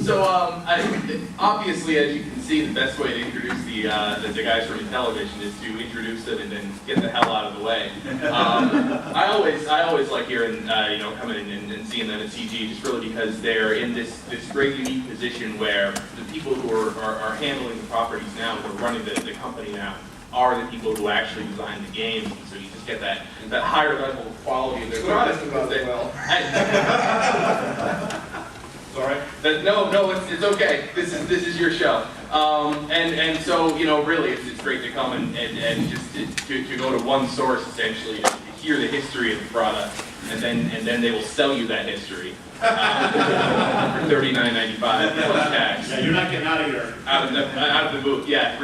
So, obviously, as you can see, the best way to introduce the guys from Intellivision is to introduce them and then get the hell out of the way. I always like hearing, coming in and seeing them at CGE, just really because they're in this great unique position where the people who are handling the properties now, who are running the company now, are the people who actually design the games. So you just get that higher level of quality of their product. Sorry? No, it's okay. This is your show. And so, really, it's great to come and just to go to one source, essentially, to hear the history of the product, and then they will sell you that history for $39.95 plus tax. Yeah, you're not getting out of here. Out of the booth, yeah.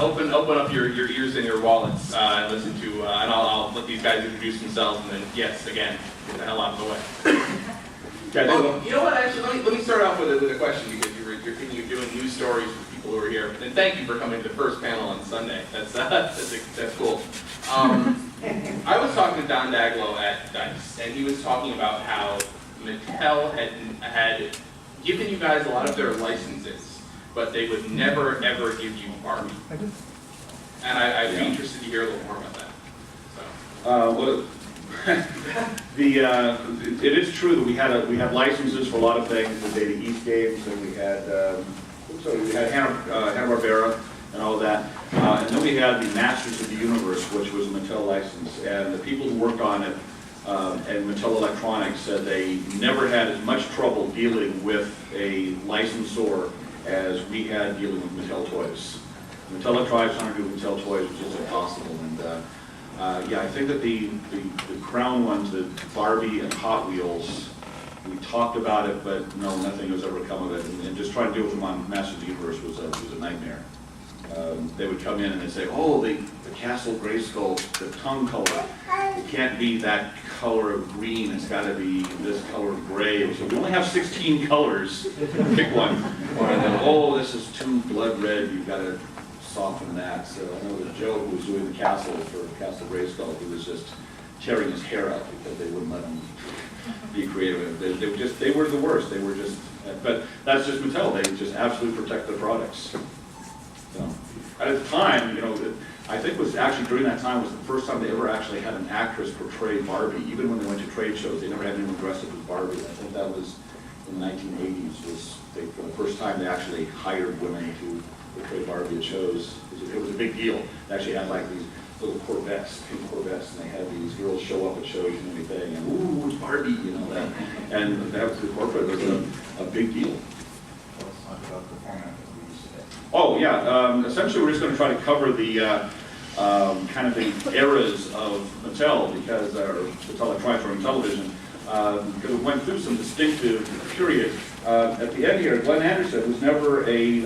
Open up your ears and your wallets and listen to, and I'll let these guys introduce themselves, and then, yes, again, get the hell out of the way. Well, you know what? Actually, let me start off with a question, because you're thinking of doing news stories for people who are here. And thank you for coming to the first panel on Sunday. That's cool. I was talking to Don Daglow at DICE, and he was talking about how Mattel had given you guys a lot of their licenses, but they would never ever give you Barbie. And I'd be interested to hear a little more about that. Well, it is true that we had licenses for a lot of things, the Data East games, and we had Hanna-Barbera and all of that, and then we had the Masters of the Universe, which was a Mattel license, and the people who worked on it and Mattel Electronics said they never had as much trouble dealing with a licensor as we had dealing with Mattel toys. Mattel Electronics trying to do Mattel toys was just impossible, and yeah, I think that the crown ones, the Barbie and Hot Wheels, we talked about it, but no, nothing has ever come of it. And just trying to deal with them on Masters of the Universe was a nightmare. They would come in and they'd say, oh, the Castle Grayskull, the tongue color, it can't be that color of green, it's got to be this color of gray. So we only have 16 colors, pick one. Or then, oh, this is too blood red, you've got to soften that. So I know that Joe, who was doing the castle for Castle Grayskull, he was just tearing his hair out because they wouldn't let him be creative. They were the worst. They were just, but that's just Mattel. They just absolutely protect their products. So, at the time, I think it was actually during that time was the first time they ever actually had an actress portray Barbie. Even when they went to trade shows, they never had anyone dressed up as Barbie. I think that was in the 1980s. For the first time they actually hired women to portray Barbie at shows. It was a big deal. They actually had like these little Corvettes, pink Corvettes, and they had these girls show up at shows and everything, and ooh, it's Barbie, that. And that was the corporate was a big deal. Let's talk about the format that we use today. Oh yeah, essentially we're just going to try to cover the kind of the eras of Mattel, because Mattel Electronics or Intellivision, because it went through some distinctive period. At the end here, Glyn Anderson was never an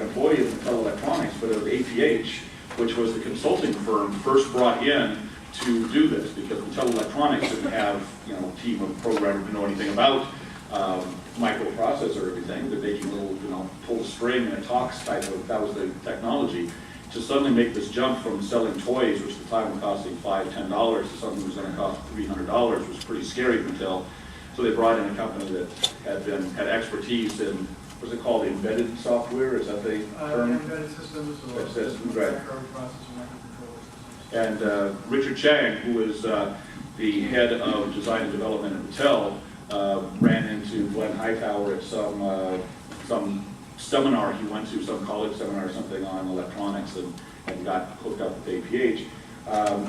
employee of Mattel Electronics, but of APH, which was the consulting firm first brought in to do this, because Mattel Electronics didn't have a team of programmers who know anything about microprocessor or everything. They're making a little pull a string and it talks type of, that was the technology. To suddenly make this jump from selling toys, which at the time were costing $5, $10, to something that was going to cost $300 was pretty scary for Mattel. So they brought in a company that had expertise in, what's it called, embedded software? Is that the term? Embedded systems or systems, right. microprocessor, microcontroller systems. And Richard Chang, who is the head of design and development at Mattel, ran into Glenn Hightower at some seminar he went to, some college seminar or something on electronics, and got hooked up with APH.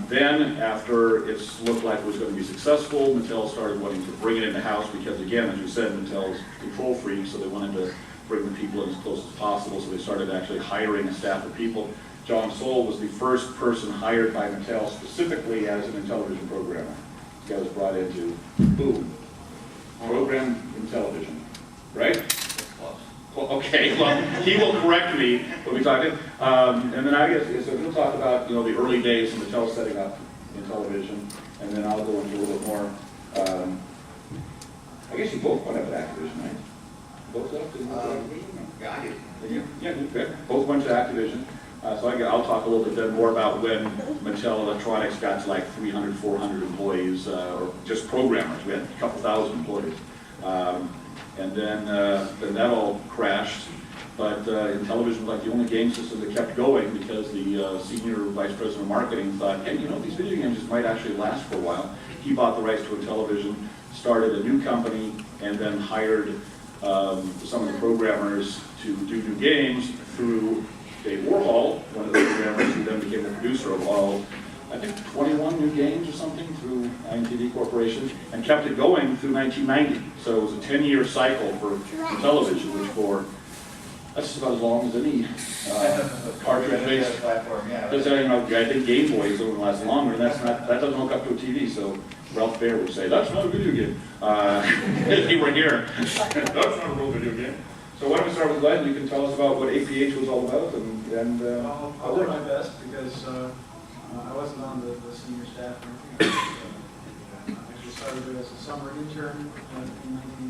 Then, after it looked like it was going to be successful, Mattel started wanting to bring it in-house because, again, as you said, Mattel's control freak, so they wanted to bring the people in as close as possible, so they started actually hiring a staff of people. John Sohl was the first person hired by Mattel specifically as an Intellivision programmer. This guy was brought in to, boom, program Intellivision, right? Well, okay, well, he will correct me when we talk to him. And then I guess, so he'll talk about, the early days of Mattel setting up Intellivision, and then I'll go into a little bit more. I guess you both went up at Activision, right? Both left? Yeah, I did. Yeah, good. Both went to Activision. So I'll talk a little bit then more about when Mattel Electronics got to like 300, 400 employees, or just programmers. We had a couple thousand employees. And then that all crashed. But Intellivision was like the only game system that kept going because the senior vice president of marketing thought, hey, you know, these video games just might actually last for a while. He bought the rights to Intellivision, started a new company, and then hired some of the programmers to do new games through Dave Warhol, one of the programmers who then became the producer of all, I think, 21 new games or something through IMTV Corporation, and kept it going through 1990. So it was a 10-year cycle for Intellivision, which that's just about as long as any cartridge-based. Platform, yeah. I think Game Boys don't last longer, and that doesn't hook up to a TV. So Ralph Baer would say, "That's not a video game." If he were here, that's not a real video game. So why don't we start with Glyn? You can tell us about what APH was all about, I'll do my best because I wasn't on the senior staff or anything. I actually started as a summer intern in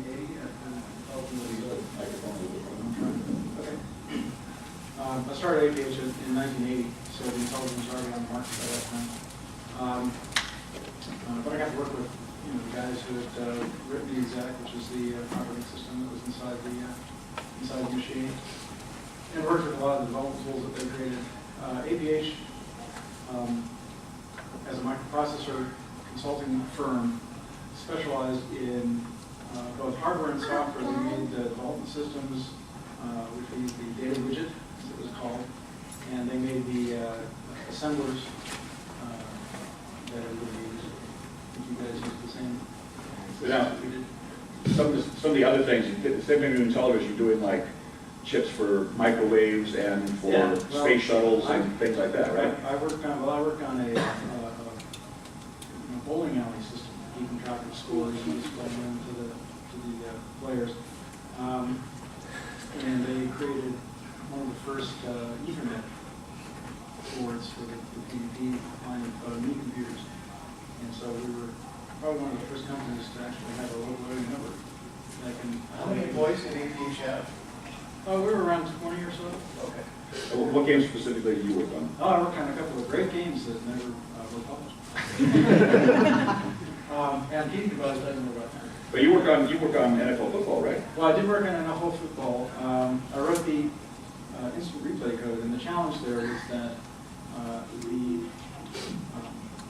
1980 after helping with okay. I started APH in 1980, so the Intellivision was already on the market by that time. But I got to work with the guys who had written the exec, which is the operating system that was inside the machine, and worked with a lot of the development tools that they created. APH, as a microprocessor consulting firm, specialized in both hardware and software. They made the development systems, which we used the data widget, as it was called, and they made the assemblers that everybody used. I think you guys used the same Yeah. we did. some of the other things, the same thing in Intellivision, you're doing like chips for microwaves and for space shuttles and things like that, right? I worked on a bowling alley system, keeping track of scores and displaying them to the players. And they created one of the first Ethernet boards for the PDP line of new computers. And so we were probably one of the first companies to actually have a local area network that can. How many employees did APH have? We were around 20 or so. Okay. What games specifically did you work on? I worked on a couple of great games that never were published. And Keith advised I didn't know about that. But you work on NFL football, right? Well, I did work on NFL football. I wrote the instant replay code, and the challenge there was that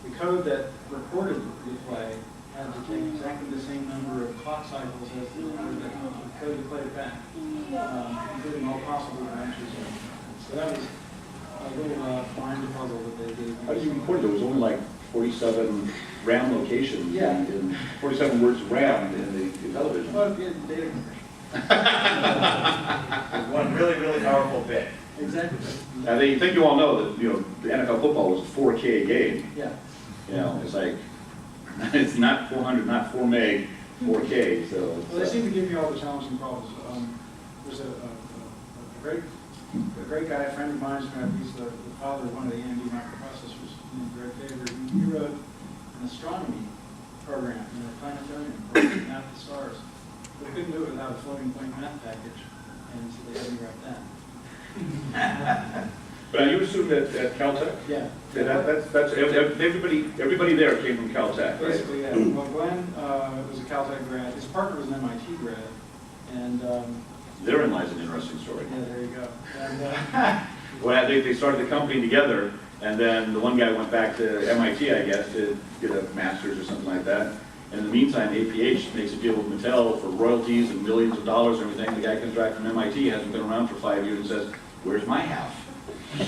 the code that recorded the play had to take exactly the same number of clock cycles as the code that played it back, including all possible branches. So that was a little mind puzzle that they did. How did you record it? There was only like 47 RAM locations, Yeah. and 47 words of RAM in the television. Well, yeah, data conversion. One really, really powerful bit. Exactly. And I think you all know that the NFL football was a 4K game. Yeah. It's like it's not 400, not 4 meg, 4K. So Well, they seem to give you all the challenging problems. There's a great guy, a friend of mine, he's the father of one of the AMD microprocessors, named Greg Faber. He wrote an astronomy program, a planetarium program, to map the stars. But they couldn't do it without a floating point math package, and so they had me write that. But you assume that at Caltech? Yeah. That's everybody there came from Caltech, right? Basically, yeah. Well, Glyn was a Caltech grad. His partner was an MIT grad, and Therein lies an interesting story. yeah, there you go. And Well, they started the company together, and then the one guy went back to MIT, I guess, to get a master's or something like that. And in the meantime, APH makes a deal with Mattel for royalties and millions of dollars and everything. The guy comes back from MIT, hasn't been around for 5 years, and says, "Where's my half?"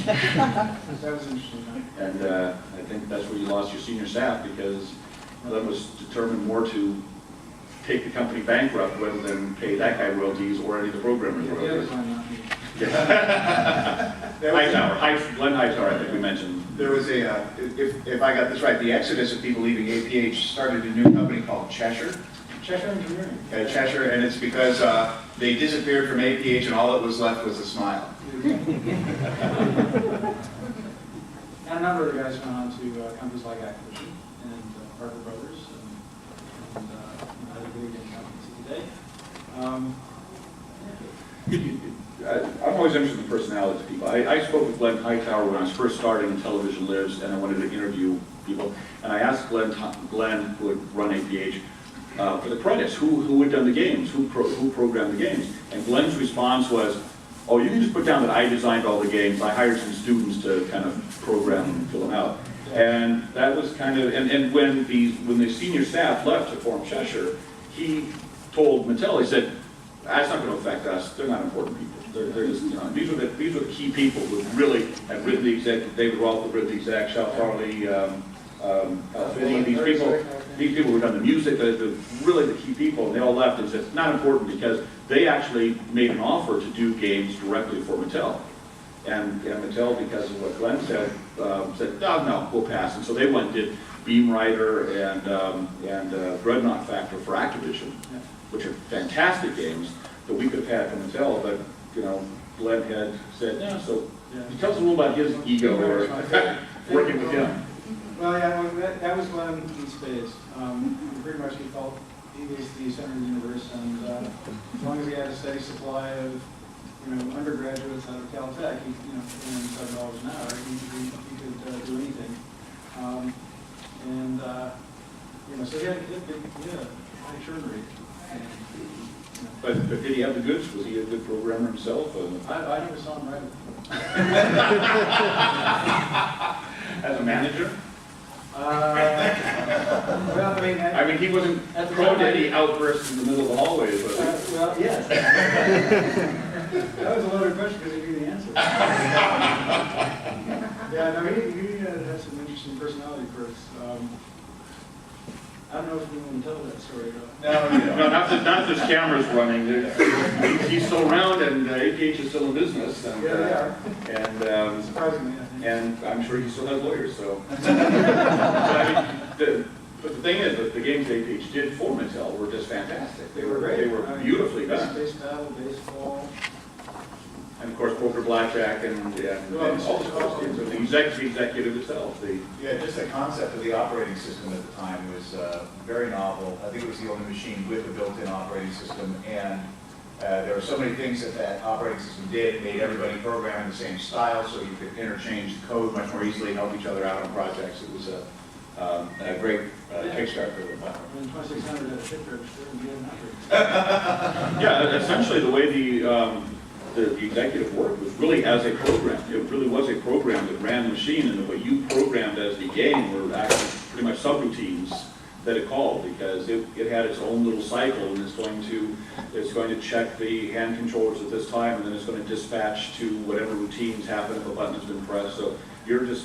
that was interesting. Huh? And I think that's where you lost your senior staff, because Glyn was determined more to take the company bankrupt rather than pay that guy royalties or any of the programmers The other royalties. time, not me. Glyn Hightower, I think we mentioned. There was if I got this right, the exodus of people leaving APH started a new company called Cheshire. Cheshire Engineering. Cheshire, and it's because they disappeared from APH and all that was left was a smile. And a number of the guys went on to companies like Activision and Parker Brothers and other video game companies today. I'm always interested in personalities of people. I spoke with Glyn Hightower when I was first starting in Television Lives, and I wanted to interview people. And I asked Glenn, who had run APH, for the credits, who had done the games, who programmed the games. And Glenn's response was, oh, you can just put down that I designed all the games, I hired some students to kind of program them and fill them out. And that was kind of, and when the senior staff left to form Cheshire, he told Mattel, he said, that's not going to affect us, they're not important people. They're just, you know, these were the key people who really had written the exec, David Rolfe had written the exec, Shel Farley, Finney, these people who had done the music, they're really the key people, and they all left. And it's not important because they actually made an offer to do games directly for Mattel. And Mattel, because of what Glenn said, said, no, we'll pass. And so they went and did Beam Rider and Dreadnought Factor for Activision, which are fantastic games that we could have had from Mattel, but, you know, Glenn had said, no, so he tells us a little about his ego or working with him. Well, yeah, that was Glenn in spades. Pretty much he felt he was the center of the universe, and as long as he had a steady supply of, you know, undergraduates out of Caltech, he, you know, paying $7 an hour, he could do anything. You know, so he had a high churn rate. And, you know. But did he have the goods? Was he a good programmer himself? I never saw him write it. As a manager? Well, I mean, he wasn't at the pro time, daddy outbursts in the middle of the hallway, was he? well, yes. That was a loaded question because he knew the answer. Yeah, no, he had some interesting personality quirks. I don't know if we want to tell that story though. No, not this camera's running. He's still around, and APH is still in business. And, Yeah, they are. and Surprisingly, I think. and I'm sure he still has lawyers. So, but I mean, but the thing is that the games APH did for Mattel were just fantastic. They were great. They were beautifully done. Base battle, baseball. And of course, poker, blackjack, and all those games. The executive itself. Yeah, just the concept of the operating system at the time was very novel. I think it was the only machine with a built-in operating system, and there were so many things that operating system did. It made everybody program in the same style, so you could interchange the code much more easily, help each other out on projects. It was a great kickstart for the platform. When 2600 had a chip register and didn't have Yeah, essentially the way the executive worked was really as a program. It really was a program that ran the machine, and what you programmed as the game were actually pretty much subroutines that it called, because it had its own little cycle, and it's going to check the hand controllers at this time, and then it's going to dispatch to whatever routines happen if a button has been pressed. So the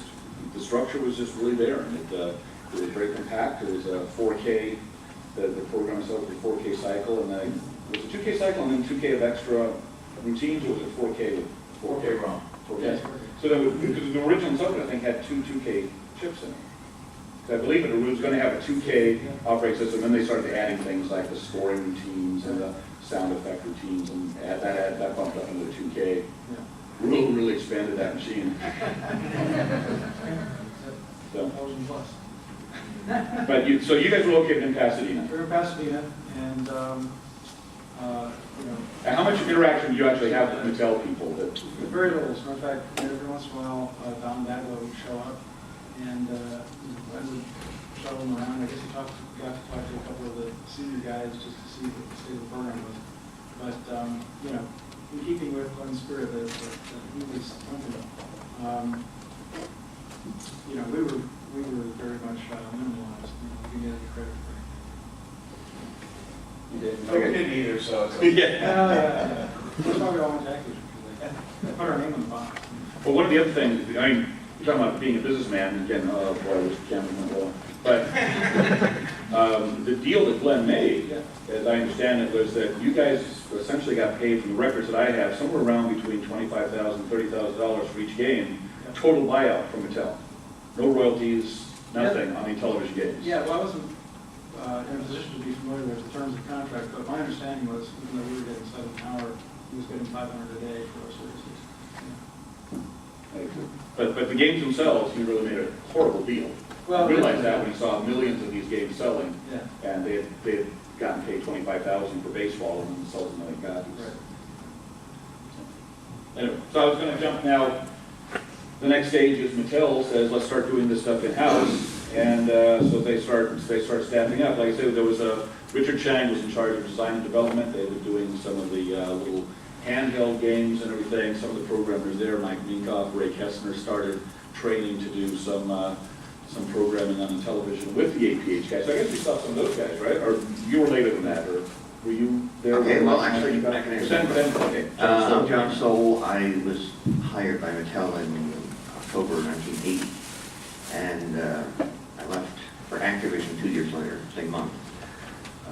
structure was just really there, and it was very compact. It was a 4K, the program itself was a 4K cycle, and then it was a 2K cycle and then 2K of extra routines, or was it 4K with 4K ROM? 4K. Yes. So because the original software, I think, had two 2K chips in it. So I believe it was going to have a 2K operating system, and then they started adding things like the scoring routines and the sound effect routines, and that bumped up into the 2K. Yeah. Really expanded that machine. So, 1,000 plus. but so you guys were located in Pasadena. We're in Pasadena, and you know, And how much interaction do you actually have with Mattel people? very little. So in fact, every once in a while, Don Baglow would show up, and I would show him around. I guess he got to talk to a couple of the senior guys just to see what the state of the program was. But you know, in keeping with one spirit that he was comfortable. You know, we were very much minimalized. You know, we didn't get any credit for it. You didn't? No, we didn't either, so it's Yeah. That's why we all went to Activision, because they put our name on the box. Well, one of the other things, I mean, you're talking about being a businessman, again, boy, I wish the camera went well. But the deal that Glenn made, as I understand it, was that you guys essentially got paid, from the records that I have, somewhere around between $25,000 and $30,000 for each game, total buyout from Mattel. No royalties, nothing on the Intellivision games. Yeah, well, I wasn't in a position to be familiar with the terms of the contract, but my understanding was, even though we were getting $7 an hour, he was getting $500 a day for our services. But the games themselves, he really made a horrible deal. Well, I realized that when he saw millions of these games selling, Yeah. and they had gotten paid $25,000 for baseball and sold a million copies. Right. Anyway, so I was going to jump now. The next stage is Mattel says, let's start doing this stuff in-house. And so they start staffing up. Like I said, there was Richard Chang was in charge of design and development. They were doing some of the little handheld games and everything. Some of the programmers there, Mike Minkoff, Ray Kessner, started training to do some programming on Intellivision with the APH guys. So I guess you saw some of those guys, right? Or you were later than that, or were you there? Okay, well, actually, I can answer. Okay. I'm John Sohl. I was hired by Mattel in October 1980, and I left for Activision 2 years later, same month.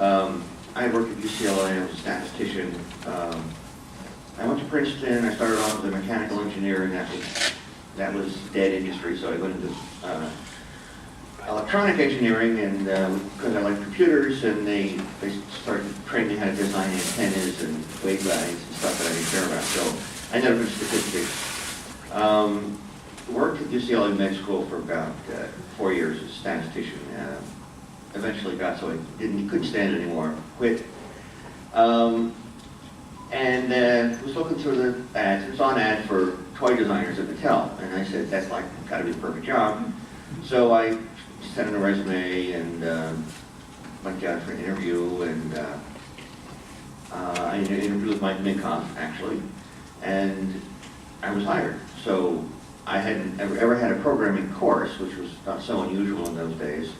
I worked at UCLA. I was a statistician. I went to Princeton. I started off with mechanical engineering. That was dead industry, so I went into electronic engineering, and because I like computers, and they started training me how to design antennas and waveguides and stuff that I didn't care about. So I never finished statistics. Worked at UCLA Med School for about 4 years as a statistician. Eventually got so I couldn't stand it anymore. Quit. And was looking through the ads. It was on ad for toy designers at Mattel, and I said that's like got to be the perfect job. So I sent in a resume and went down for an interview, and I interviewed with Mike Minkoff actually, and I was hired. So I hadn't ever had a programming course, which was not so unusual in those days.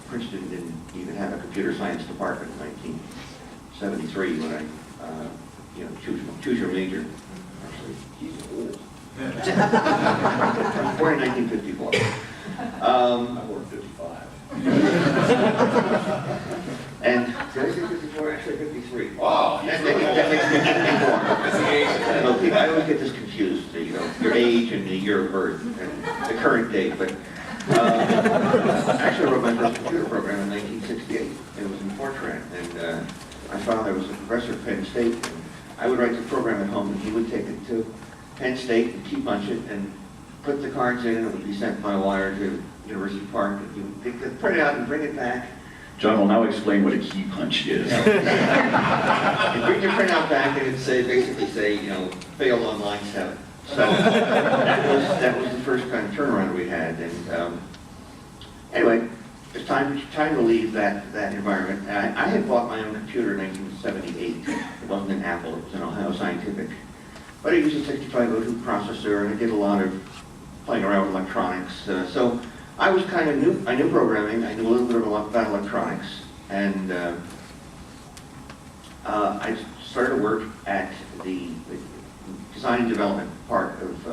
Princeton didn't even have a computer science department in 1973 when I, choose your major. Actually, he's old. I was born in 1954. I'm born 55. And did I say 54? Actually, 53. Wow. That makes me 54. I always get this confused, your age and the year of birth and the current date. But I actually wrote my first computer program in 1968. It was in Fortran, and my father was a professor at Penn State. And I would write the program at home, and he would take it to Penn State and key punch it and put the cards in, and it would be sent by wire to University Park, and he would pick the print out and bring it back. John will now explain what a key punch is. You bring your printout back, and it'd basically say, failed on line 7. So that was the first kind of turnaround we had. And anyway, it's time to leave that environment. I had bought my own computer in 1978. It wasn't an Apple, it was an Ohio Scientific. But I used a 6502 processor, and I did a lot of playing around with electronics. So I was kind of new. I knew programming. I knew a little bit about electronics, and I started to work at the design and development part of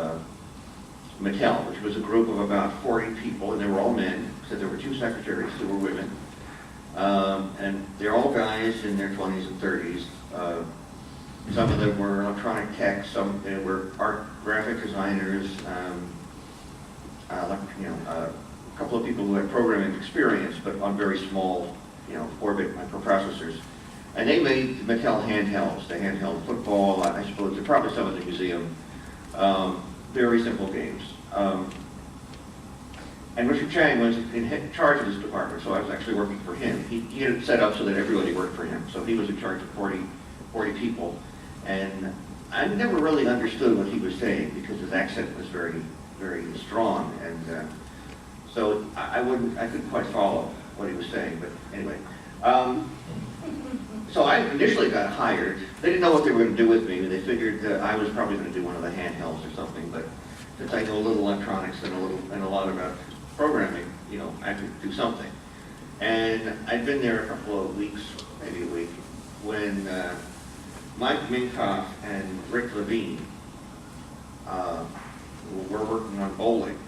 Mattel, which was a group of about 40 people, and they were all men. So there were 2 secretaries who were women, and they're all guys in their 20s and 30s. Some of them were electronic tech. Some they were art graphic designers. A couple of people who had programming experience, but on very small, 4-bit microprocessors. And they made Mattel handhelds, the handheld football, I suppose, they're probably some at the museum. Very simple games. And Richard Chang was in charge of this department, so I was actually working for him. He had it set up so that everybody worked for him. So he was in charge of 40 people. And I never really understood what he was saying because his accent was very, very strong. And so I couldn't quite follow what he was saying, but anyway. So I initially got hired. They didn't know what they were going to do with me. They figured that I was probably going to do one of the handhelds or something, but since I know a little electronics and a lot about programming, I could do something. And I'd been there a couple of weeks, maybe a week, when Mike Minkoff and Rick Levine were working on bowling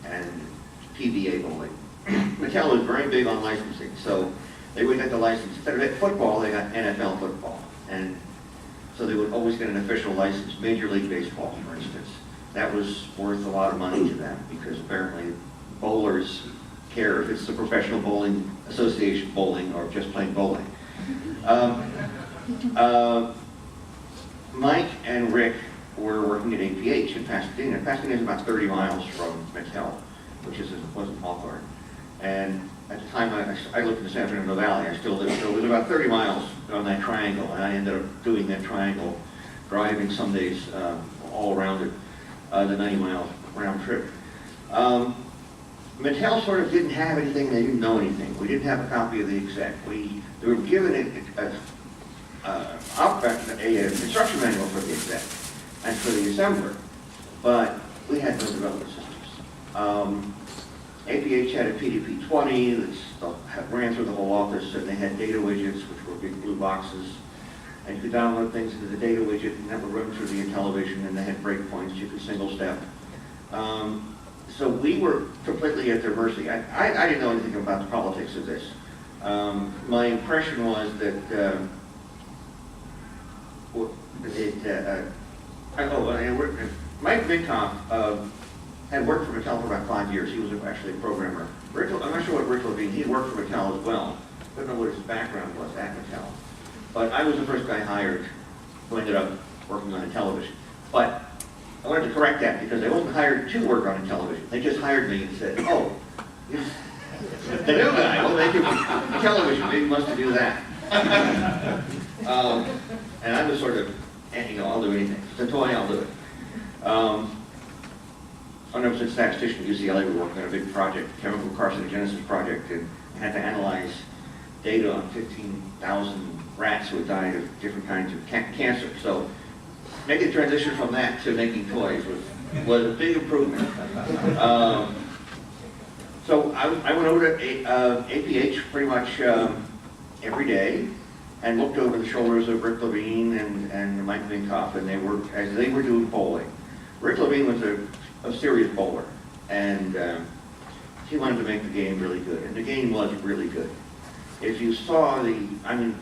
and PBA bowling. Mattel was very big on licensing, so they would get the license. Instead of football, they got NFL football. And so they would always get an official license, Major League Baseball, for instance. That was worth a lot of money to them because apparently bowlers care if it's the Professional Bowling Association bowling or just plain bowling. Mike and Rick were working at APH in Pasadena. Pasadena is about 30 miles from Mattel, which wasn't Hawthorne. And at the time I lived in the San Fernando Valley, I still lived, so it was about 30 miles on that triangle, and I ended up doing that triangle, driving some days all around it, the 90-mile round trip. Mattel sort of didn't have anything, they didn't know anything. We didn't have a copy of the exec. They were given an instruction manual for the exec and for the assembler, but we had no development systems. APH had a PDP-20 that ran through the whole office, and they had data widgets, which were big blue boxes, and you could download things into the data widget, and that would run through the Intellivision, and they had breakpoints, you could single step. So we were completely at their mercy. I didn't know anything about the politics of this. My impression was that Mike Minkoff had worked for Mattel for about 5 years. He was actually a programmer. I'm not sure what Rick Levine, he worked for Mattel as well. I don't know what his background was at Mattel. But I was the first guy hired who ended up working on Intellivision. But I wanted to correct that because I wasn't hired to work on Intellivision. They just hired me and said, oh, the new guy will make it Intellivision. Maybe he wants to do that. And I was sort of, I'll do anything. It's a toy, I'll do it. When I was a statistician at UCLA, we were working on a big project, chemical carcinogenesis project, and had to analyze data on 15,000 rats who had died of different kinds of cancer. So making the transition from that to making toys was a big improvement. So I went over to APH pretty much every day and looked over the shoulders of Rick Levine and Mike Minkoff, and as they were doing bowling. Rick Levine was a serious bowler, and he wanted to make the game really good, and the game was really good. If you saw to me,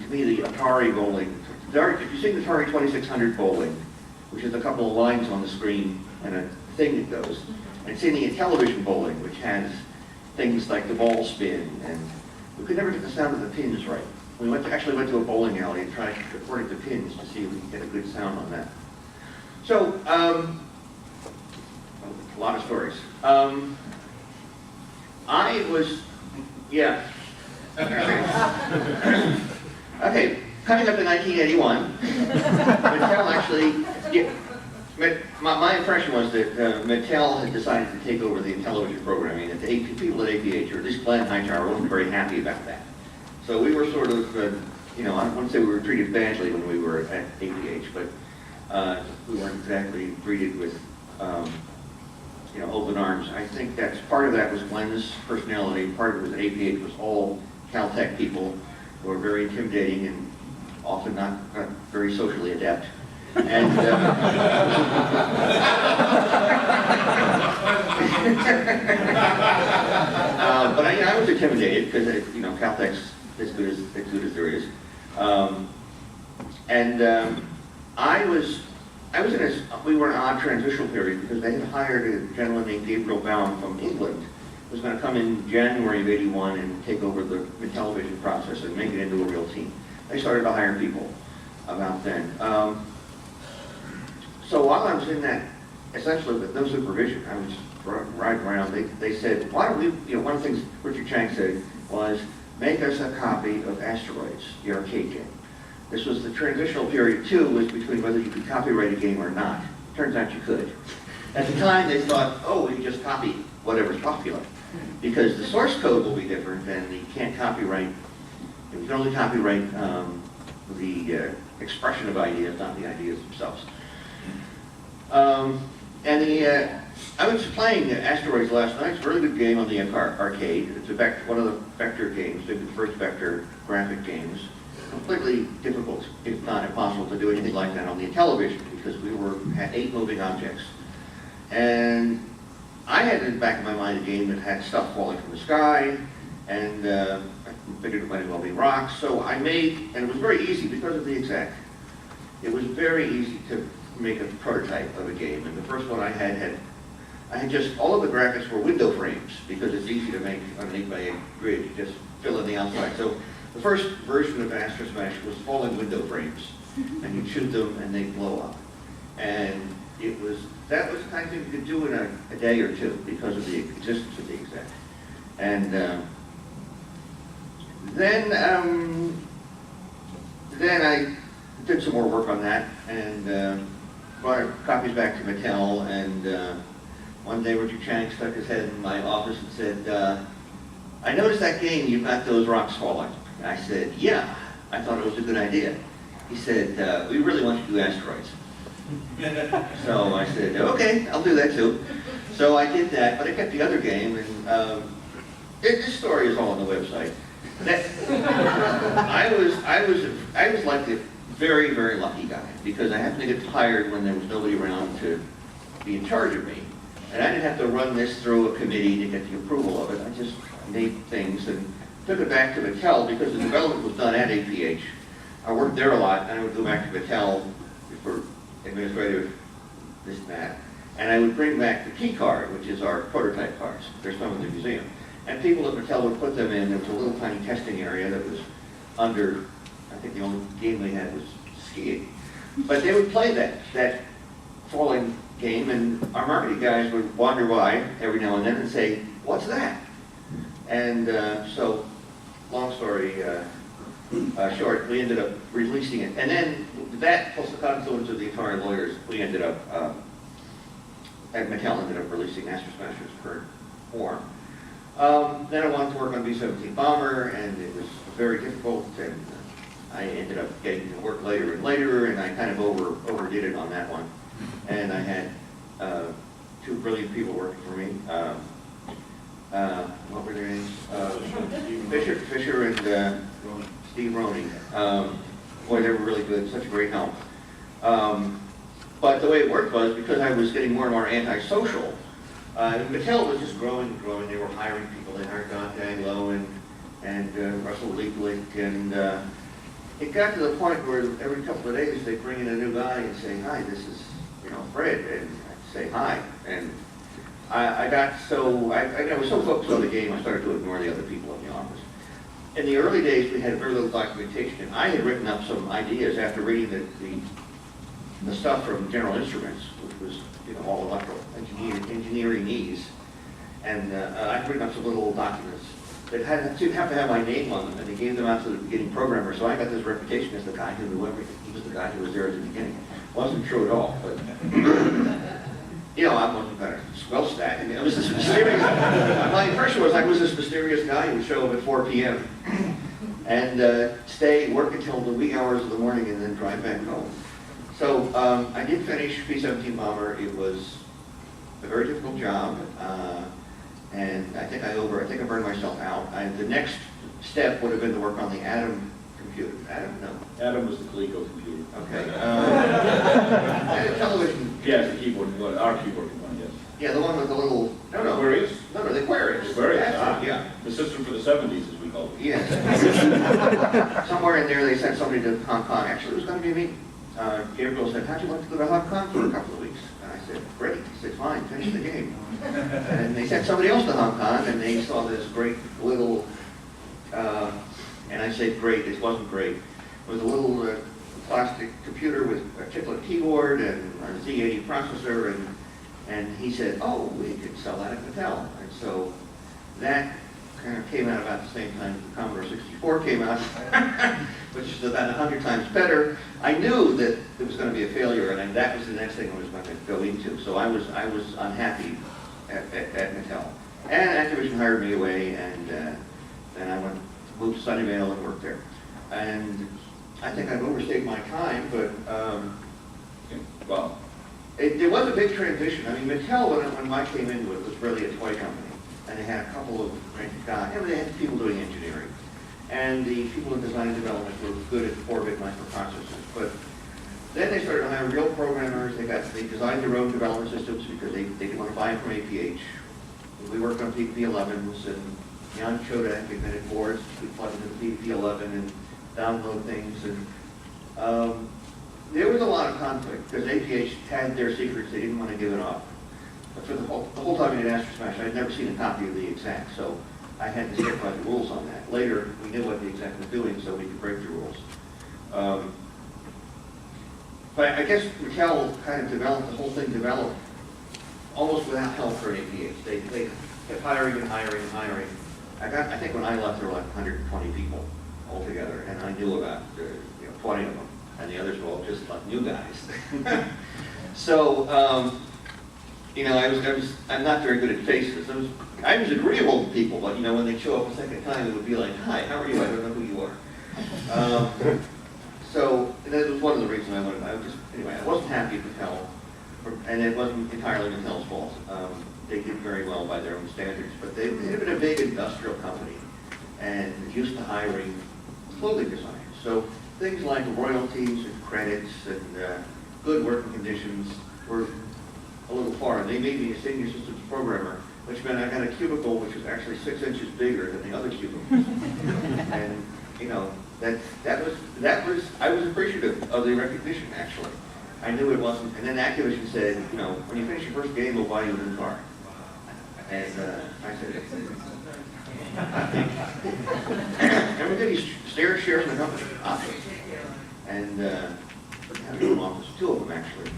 the Atari bowling, if you see the Atari 2600 bowling, which is a couple of lines on the screen and a thing that goes, and seeing the Intellivision bowling, which has things like the ball spin, and we could never get the sound of the pins right. We actually went to a bowling alley and tried recording the pins to see if we could get a good sound on that. So, a lot of stories. Okay, coming up in 1981, Mattel actually, my impression was that Mattel had decided to take over the Intellivision programming, and the people at APH, or at least Glenn Hightower, wasn't very happy about that. So we were sort of, I wouldn't say we were treated badly when we were at APH, but we weren't exactly treated with open arms. I think part of that was Glenn's personality, part of it was that APH was all Caltech people who were very intimidating and often not very socially adept. And but I was intimidated because Caltech's as good as there is. We were in an odd transitional period because they had hired a gentleman named Gabriel Baum from England who was going to come in January of '81 and take over the Intellivision process and make it into a real team. They started to hire people about then. So while I was in that, essentially with no supervision, I was riding around, they said, why don't we, one of the things Richard Chang said was, make us a copy of Asteroids, the arcade game. This was the transitional period, too, was between whether you could copyright a game or not. Turns out you could. At the time, they thought, oh, we can just copy whatever's popular. Because the source code will be different, and you can't copyright, you can only copyright the expression of ideas, not the ideas themselves. I was playing Asteroids last night. It's a really good game on the arcade. It's one of the vector games, maybe the first vector graphic games. Completely difficult, if not impossible, to do anything like that on the Intellivision because we had 8 moving objects. And I had in the back of my mind a game that had stuff falling from the sky, and I figured it might as well be rocks. So I made, and it was very easy because of the exec. It was very easy to make a prototype of a game, and the first one I had just, all of the graphics were window frames because it's easy to make on an 8x8 grid. You just fill in the outside. So the first version of Astro Smash was falling window frames, and you'd shoot them and they'd blow up. And that was the kind of thing you could do in a day or two because of the existence of the exec. And then I did some more work on that and brought copies back to Mattel, and one day Richard Chang stuck his head in my office and said, I noticed that game, you've got those rocks falling. And I said, yeah, I thought it was a good idea. He said, we really want you to do asteroids. So I said, okay, I'll do that too. So I did that, but I kept the other game, and this story is all on the website. I was like the very, very lucky guy, because I happened to get hired when there was nobody around to be in charge of me. And I didn't have to run this through a committee to get the approval of it. I just made things and took it back to Mattel, because the development was done at APH. I worked there a lot, and I would go back to Mattel for administrative this and that. And I would bring back the key card, which is our prototype cards. There's some in the museum. And people at Mattel would put them in. There was a little tiny testing area that was under, I think the only game they had was skiing. But they would play that falling game, and our marketing guys would wander by every now and then and say, what's that? And so, long story short, we ended up releasing it. And then that, plus the confluence of the Atari lawyers, we ended up, at Mattel ended up releasing Master Smasher's current form. Then I wanted to work on B-17 Bomber, and it was very difficult, and I ended up getting to work later and later, and I kind of overdid it on that one. And I had two brilliant people working for me. What were their names? Fisher and Steve Roney. Boy, they were really good, such a great help. But the way it worked was, because I was getting more and more antisocial, Mattel was just growing and growing. They were hiring people. They hired Don Danglo and Russell Leeklick, and it got to the point where every couple of days they'd bring in a new guy and say, hi, this is, Fred, and I'd say hi. And I was so focused on the game, I started to ignore the other people in the office. In the early days, we had very little documentation. I had written up some ideas after reading the stuff from General Instruments, which was all electrical engineering-ese. And I'd written up some little documents that didn't have to have my name on them, and they gave them out to the beginning programmer. So I got this reputation as the guy who knew everything. He was the guy who was there at the beginning. Wasn't true at all, but I wasn't better. Well stacked. I mean, I was this mysterious. My impression was I was this mysterious guy who would show up at 4 p.m. and stay, work until the wee hours of the morning, and then drive back home. So I did finish B-17 Bomber. It was a very difficult job, and I think I burned myself out. The next step would have been to work on the Atom computer. Adam was the Coleco computer. Okay. And a television. Yes, the keyboard one, our keyboard one, yes. Yeah, the one with the little. No, Aquarius? No, the Aquarius. Aquarius, Yeah. The system for the 70s, as we call it. Yes. Somewhere in there, they sent somebody to Hong Kong. Actually, it was going to be me. Gabriel said, how'd you like to go to Hong Kong for a couple of weeks? And I said, great. He said, fine, finish the game. And they sent somebody else to Hong Kong, and they saw this great little, and I said great, it wasn't great. It was a little plastic computer with a chiclet keyboard and a Z80 processor, and he said, oh, we could sell that at Mattel. And so that kind of came out about the same time the Commodore 64 came out, which is about 100 times better. I knew that it was going to be a failure, and that was the next thing I was going to go into. So I was unhappy at Mattel. And Activision hired me away, and then I moved to Sunnyvale and worked there. And I think I've overstayed my time, but Well, there was a big transition. I mean, Mattel, when Mike came into it, was really a toy company. And they had a couple of great guys. They had people doing engineering. And the people in design and development were good at 4-bit microprocessors. But then they started to hire real programmers. They designed their own development systems because they didn't want to buy them from APH. We worked on PDP-11s, and Jan Chodak invented boards. We plugged into PDP-11 and download things. And there was a lot of conflict because APH had their secrets. They didn't want to give it up. But for the whole time we did Master Smash, I'd never seen a copy of the exec, so I had to stick by the rules on that. Later, we knew what the exec was doing, so we could break the rules. But I guess Mattel kind of the whole thing developed almost without help for APH. They kept hiring and hiring and hiring. I think when I left, there were like 120 people altogether, and I knew about 20 of them, and the others were all just like new guys. So you know, I'm not very good at faces. I was agreeable to people, but, you know, when they show up a second time, it would be like, hi, how are you? I don't know who you are. So, and that was one of the reasons anyway, I wasn't happy at Mattel, and it wasn't entirely Mattel's fault. They did very well by their own standards, but they had been a big industrial company and used to hiring clothing designers. So things like royalties and credits and good working conditions were a little foreign. They made me a senior systems programmer, which meant I got a cubicle which was actually 6 inches bigger than the other cubicles. And, you know, I was appreciative of the recognition, actually. I knew it wasn't, and then Activision said, you know, when you finish your first game, we'll buy you a new car. And I said, and we did these shares in the company, options. And I had an office, 2 of them actually.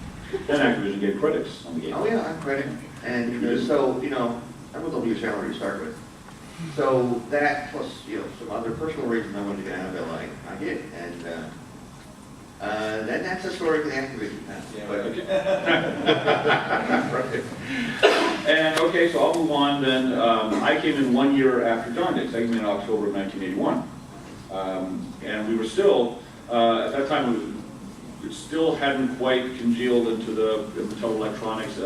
Then Activision gave credits on the game. Oh yeah, I'm credit. And so, you know, I would love your salary to start with. So that plus, you know, some other personal reasons I wanted to get out of LA, I did. And then that's a story for the Activision past. Yeah, But, right. And okay, so I'll move on then. I came in 1 year after John did. I came in October of 1981. And we were still, at that time, it still hadn't quite congealed into the Mattel Electronics.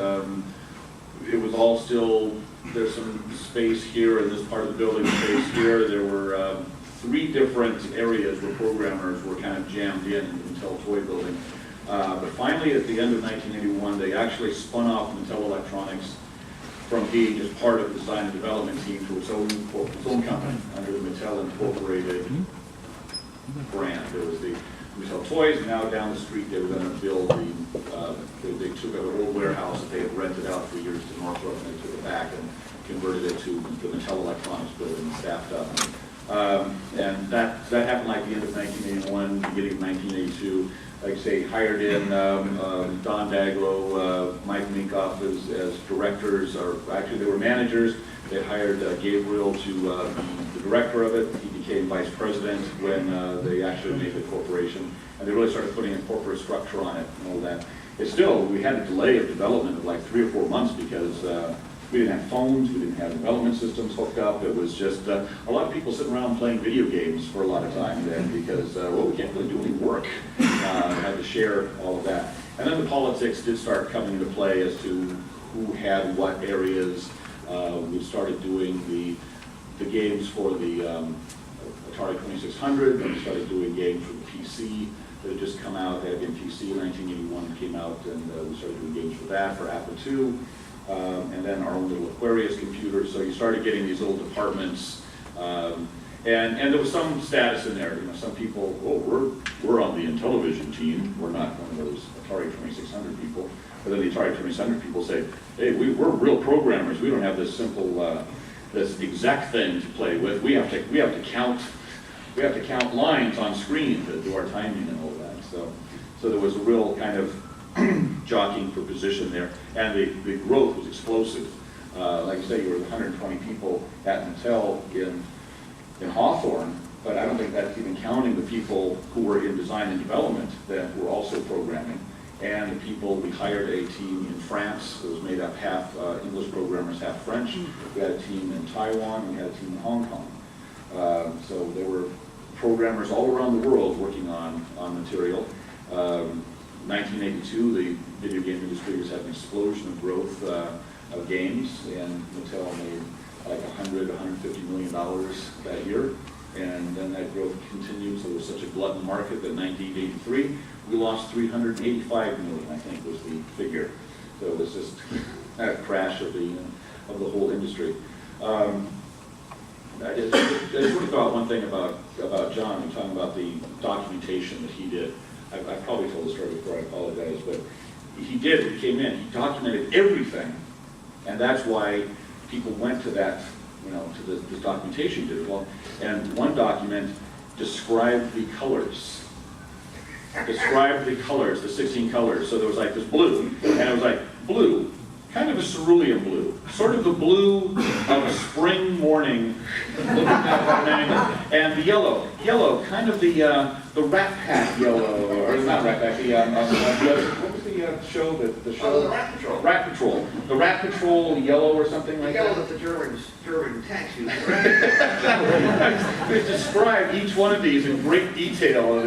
It was all still, there's some space here in this part of the building, space here. There were 3 different areas where programmers were kind of jammed in the Mattel toy building. But finally, at the end of 1981, they actually spun off Mattel Electronics from being just part of the design and development team to its own company under the Mattel Incorporated brand. There was the Mattel Toys, and now down the street they were going to build they took an old warehouse that they had rented out for years to Northrop, and they took it back and converted it to the Mattel Electronics building and staffed up. And that happened like the end of 1981, beginning of 1982. Like I say, hired in Don Daglow, Mike Minkoff as directors, or actually they were managers. They hired Gabriel to be the director of it. He became vice president when they actually made the corporation. And they really started putting a corporate structure on it and all that. It's still, we had a delay of development of like 3 or 4 months because we didn't have phones, we didn't have development systems hooked up. It was just a lot of people sitting around playing video games for a lot of time then because, well, we can't really do any work. Had to share all of that. And then the politics did start coming into play as to who had what areas. We started doing the games for the Atari 2600, then we started doing games for the PC that had just come out. That had been PC in 1981, came out, and we started doing games for that, for Apple II. And then our own little Aquarius computer. So you started getting these little departments, and there was some status in there. You know, some people, oh, we're on the Intellivision team. We're not one of those Atari 2600 people. But then the Atari 2600 people say, hey, we're real programmers. We don't have this simple, this exact thing to play with. We have to count lines on screen to do our timing and all that. So there was a real kind of jockeying for position there, and the growth was explosive. Like I say, you were 120 people at Mattel in Hawthorne, but I don't think that's even counting the people who were in design and development that were also programming, and the people, we hired a team in France that was made up half English programmers, half French. We had a team in Taiwan, we had a team in Hong Kong. So there were programmers all around the world working on material. 1982, the video game industry was having an explosion of growth of games, and Mattel made like $150 million that year, and then that growth continued. So there was such a glutton market that in 1983 we lost $385 million, I think was the figure. So it was just a crash of the whole industry. I just want to throw out one thing about John. I'm talking about the documentation that he did. I've probably told the story before, I apologize, but he did, when he came in, he documented everything, and that's why people went to that, you know, to this documentation he did. Well, and one document described the colors. Described the colors, the 16 colors. So there was like this blue, and it was like blue, kind of a cerulean blue, sort of the blue of a spring morning, looking at an angle, and the yellow, kind of the Rat Pack yellow, or not Rat Pack, what was the the show, the show? Oh, the Rat Patrol. Rat Patrol. The Rat Patrol Yellow or something like Yellow that? with the German tanks. They described each one of these in great detail.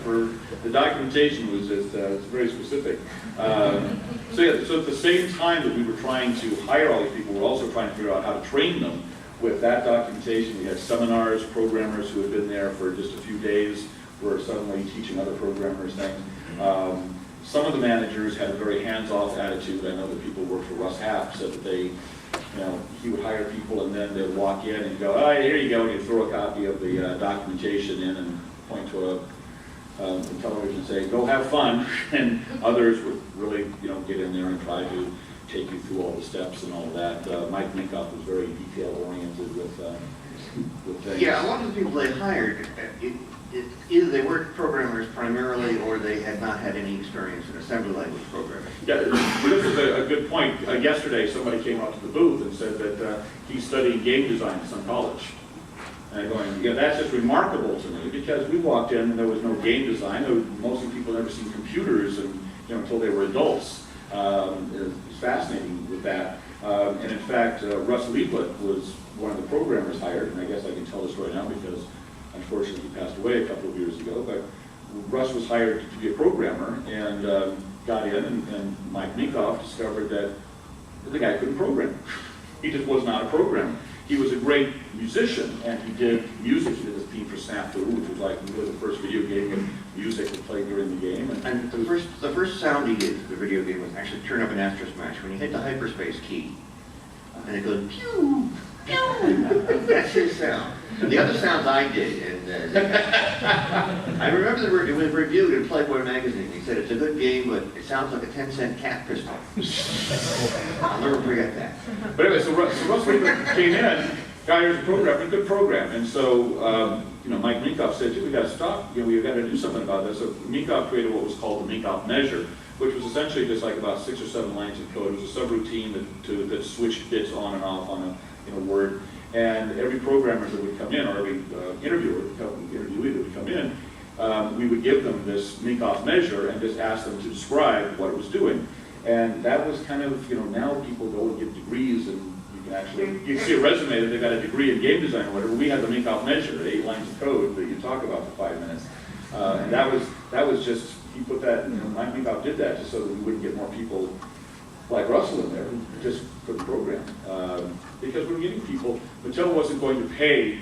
For the documentation was just it's very specific. So at the same time that we were trying to hire all these people, we were also trying to figure out how to train them with that documentation. We had seminars, programmers who had been there for just a few days were suddenly teaching other programmers things. Some of the managers had a very hands-off attitude. I know that people who worked for Russ Haft said that he would hire people and then they'd walk in and go, "Oh, here you go," and he'd throw a copy of the documentation in and point to the television and say, "Go have fun." And others would really, get in there and try to take you through all the steps and all of that. Mike Minkoff was very detail-oriented with things. Yeah, a lot of the people they hired, either they weren't programmers primarily, or they had not had any experience in assembly language programming. Yeah, this is a good point. Yesterday, somebody came up to the booth and said that he's studying game design at some college. And I'm going, yeah, that's just remarkable to me, because we walked in and there was no game design. Mostly people never seen computers until they were adults. It's fascinating with that. And in fact, Russ Lieblet was one of the programmers hired, and I guess I can tell this right now because unfortunately he passed away a couple of years ago, but Russ was hired to be a programmer and got in, and Mike Minkoff discovered that the guy couldn't program. He just was not a programmer. He was a great musician, and he did music. He did this theme for Snafu, which was like really the first video game with music to play during the game. And the first sound he did for the video game was actually turn up an Astro Smash when you hit the hyperspace key. And it goes, pew, pew. That's his sound. The other sounds I did, and I remember it was reviewed in Playboy magazine. He said it's a good game, but it sounds like a 10-cent cat pistol. I'll never forget that. But anyway, so Russ Lieblet came in, guy who's a programmer, a good program, and so Mike Minkoff said, "We got to stop. We've got to do something about this." So Minkoff created what was called the Minkoff measure, which was essentially just like about 6 or 7 lines of code. It was a subroutine that switched bits on and off on a word. And every programmer that would come in, or every interviewee that would come in, we would give them this Minkoff measure and just ask them to describe what it was doing. And that was kind of, now people go and get degrees, and you can see a resume that they've got a degree in game design or whatever. We had the Minkoff measure, 8 lines of code that you talk about for 5 minutes. And that was just, he put that, Mike Minkoff did that just so that we wouldn't get more people like Russell in there who just couldn't program. Because we're getting people, Mattel wasn't going to pay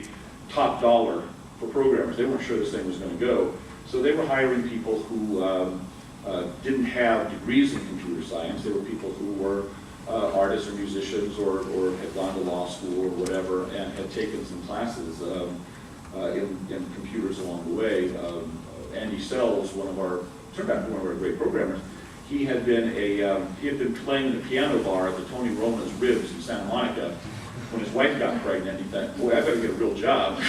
top dollar for programmers. They weren't sure this thing was going to go. So they were hiring people who didn't have degrees in computer science. They were people who were artists or musicians or had gone to law school or whatever and had taken some classes in computers along the way. Andy Sells, turned out to be one of our great programmers. He had been playing the piano bar at the Tony Roma's Ribs in Santa Monica when his wife got pregnant. He thought, boy, I better get a real job.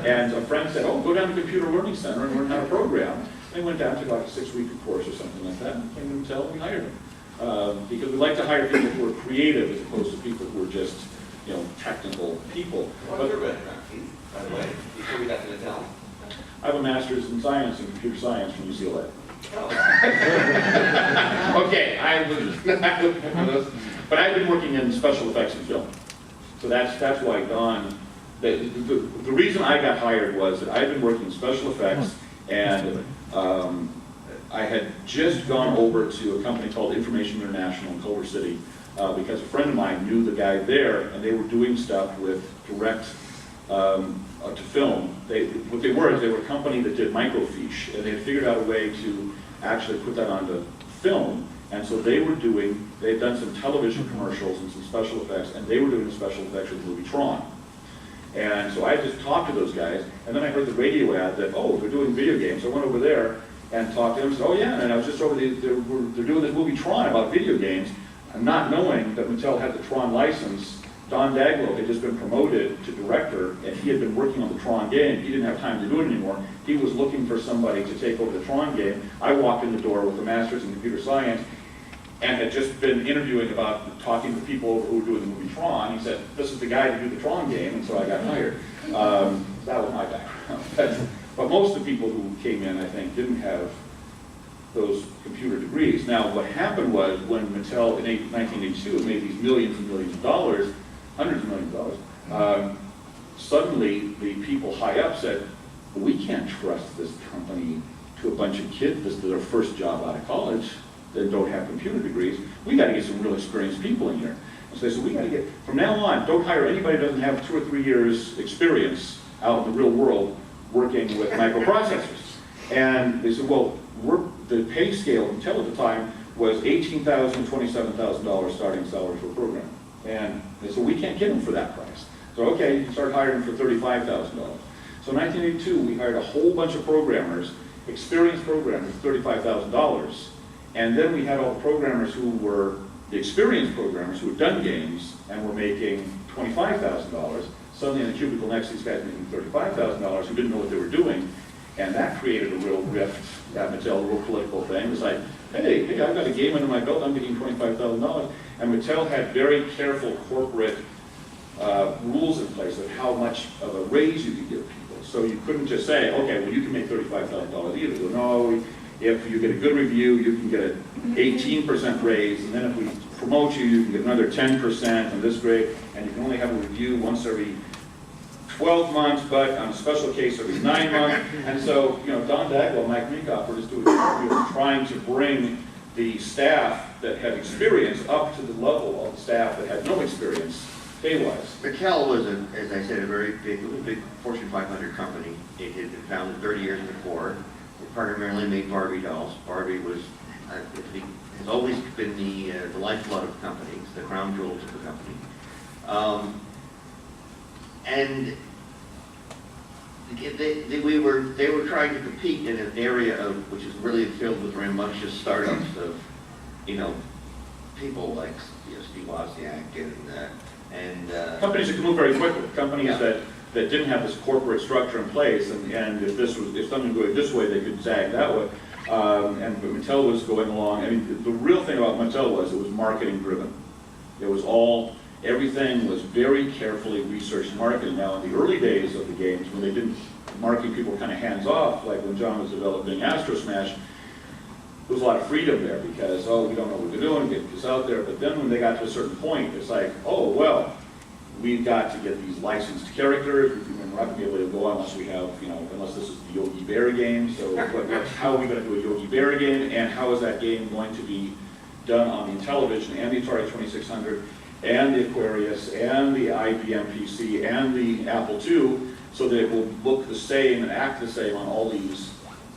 And a friend said, "Oh, go down to the Computer Learning Center and learn how to program." And he went down to like a 6-week course or something like that, and came to Mattel and we hired him. Because we like to hire people who are creative as opposed to people who are just, technical people. What's your background, Keith, by the way, before we got to Mattel? I have a master's in science and computer science from UCLA. Oh. Okay, but I've been working in special effects and film. So that's why Don, the reason I got hired was that I've been working in special effects, and I had just gone over to a company called Information International in Culver City because a friend of mine knew the guy there, and they were doing stuff with direct to film. What they were a company that did microfiche, and they had figured out a way to actually put that onto film. And so they'd done some television commercials and some special effects, and they were doing the special effects for the movie Tron. And so I just talked to those guys, and then I heard the radio ad that, oh, they're doing video games. So I went over there and talked to them and said, oh yeah, and I was just over there, they're doing this movie Tron about video games, and not knowing that Mattel had the Tron license. Don Daglow had just been promoted to director, and he had been working on the Tron game. He didn't have time to do it anymore. He was looking for somebody to take over the Tron game. I walked in the door with a master's in computer science and had just been interviewing about talking to people who were doing the movie Tron. He said, this is the guy to do the Tron game, and so I got hired. That was my background. But most of the people who came in, I think, didn't have those computer degrees. Now, what happened was when Mattel in 1982 made these millions and millions of dollars, hundreds of millions of dollars, suddenly the people high up said, we can't trust this company to a bunch of kids. This is their first job out of college that don't have computer degrees. We got to get some real experienced people in here. And so they said, we got to get, from now on, don't hire anybody who doesn't have 2 or 3 years experience out in the real world working with microprocessors. And they said, well, the pay scale until at the time was $18,000 to $27,000 starting salary for a program. And they said, we can't get them for that price. So okay, you start hiring for $35,000. So in 1982, we hired a whole bunch of programmers, experienced programmers, $35,000. And then we had all the programmers who were the experienced programmers who had done games and were making $25,000. Suddenly in the cubicle next to these guys making $35,000 who didn't know what they were doing. And that created a real rift at Mattel, a real political thing. It was like, hey, I've got a game under my belt, I'm getting $25,000. And Mattel had very careful corporate rules in place of how much of a raise you could give people. So you couldn't just say, okay, well, you can make $35,000 either. So no, if you get a good review, you can get an 18% raise, and then if we promote you, you can get another 10% and this grade, and you can only have a review once every 12 months, but on a special case every 9 months. And so, Don Dagwell, Mike Meekoff were just doing, trying to bring the staff that had experience up to the level of the staff that had no experience pay-wise. Mattel was, as I said, it was a big Fortune 500 company. It had been founded 30 years before. It primarily made Barbie dolls. Barbie was, has always been the lifeblood of the company, the crown jewels of the company. And they were trying to compete in an area which is really filled with rambunctious startups of, people like Steve Wozniak and companies that could move very quickly. Companies that didn't have this corporate structure in place, and if something going this way, they could zag that way. But Mattel was going along. I mean, the real thing about Mattel was it was marketing driven. It was everything was very carefully researched marketing. Now, in the early days of the games, when they didn't market people kind of hands off, like when John was developing Astro Smash, there was a lot of freedom there because, we don't know what we're doing, get this out there. But then when they got to a certain point, it's like, we've got to get these licensed characters. We're not going to be able to go unless we have, unless this is the Yogi Bear game. So how are we going to do a Yogi Bear game, and how is that game going to be done on the Intellivision and the Atari 2600 and the Aquarius and the IBM PC and the Apple II, so that it will look the same and act the same on all these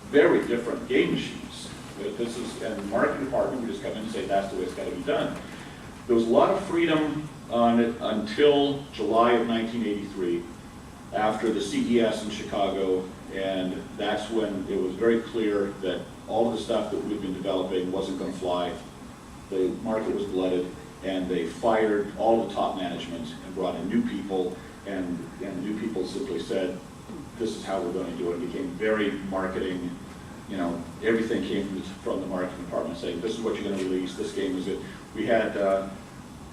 very different game machines. This is, and the marketing department, we just come in and say that's the way it's got to be done. There was a lot of freedom on it until July of 1983, after the CES in Chicago, and that's when it was very clear that all of the stuff that we've been developing wasn't going to fly. The market was glutted, and they fired all the top management and brought in new people, and new people simply said, this is how we're going to do it. It became very marketing, everything came from the marketing department saying, this is what you're going to release, this game is it. We had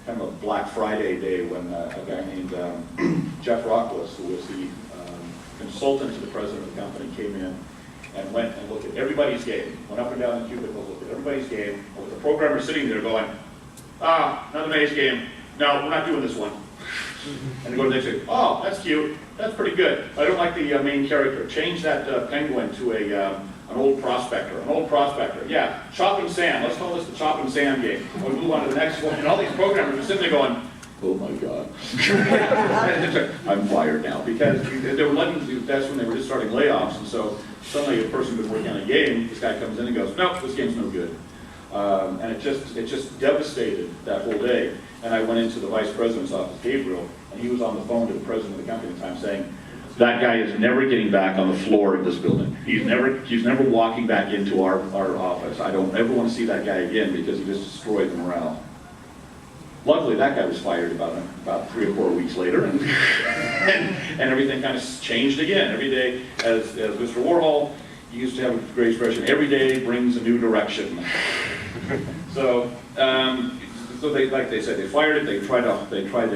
kind of a Black Friday day when a guy named Jeff Rockless, who was the consultant to the president of the company, came in and went and looked at everybody's game, went up and down the cubicles, looked at everybody's game, and with the programmer sitting there going, another maze game, no, we're not doing this one. And they go to the next game, that's cute, that's pretty good. I don't like the main character. Change that penguin to an old prospector. Yeah, Chopping Sam, let's call this the Chopping Sam game. We'll move on to the next one. And all these programmers are sitting there going, oh my God. I'm fired now, because they were that's when they were just starting layoffs, and so suddenly a person who's working on a game, this guy comes in and goes, nope, this game's no good. And it just devastated that whole day. And I went into the vice president's office, Gabriel, and he was on the phone to the president of the company at the time saying, that guy is never getting back on the floor of this building. He's never walking back into our office. I don't ever want to see that guy again because he just destroyed the morale. Luckily, that guy was fired about 3 or 4 weeks later, and everything kind of changed again. Every day, as Mr. Warhol, he used to have a great expression, every day brings a new direction. So they, like they said, they fired it, they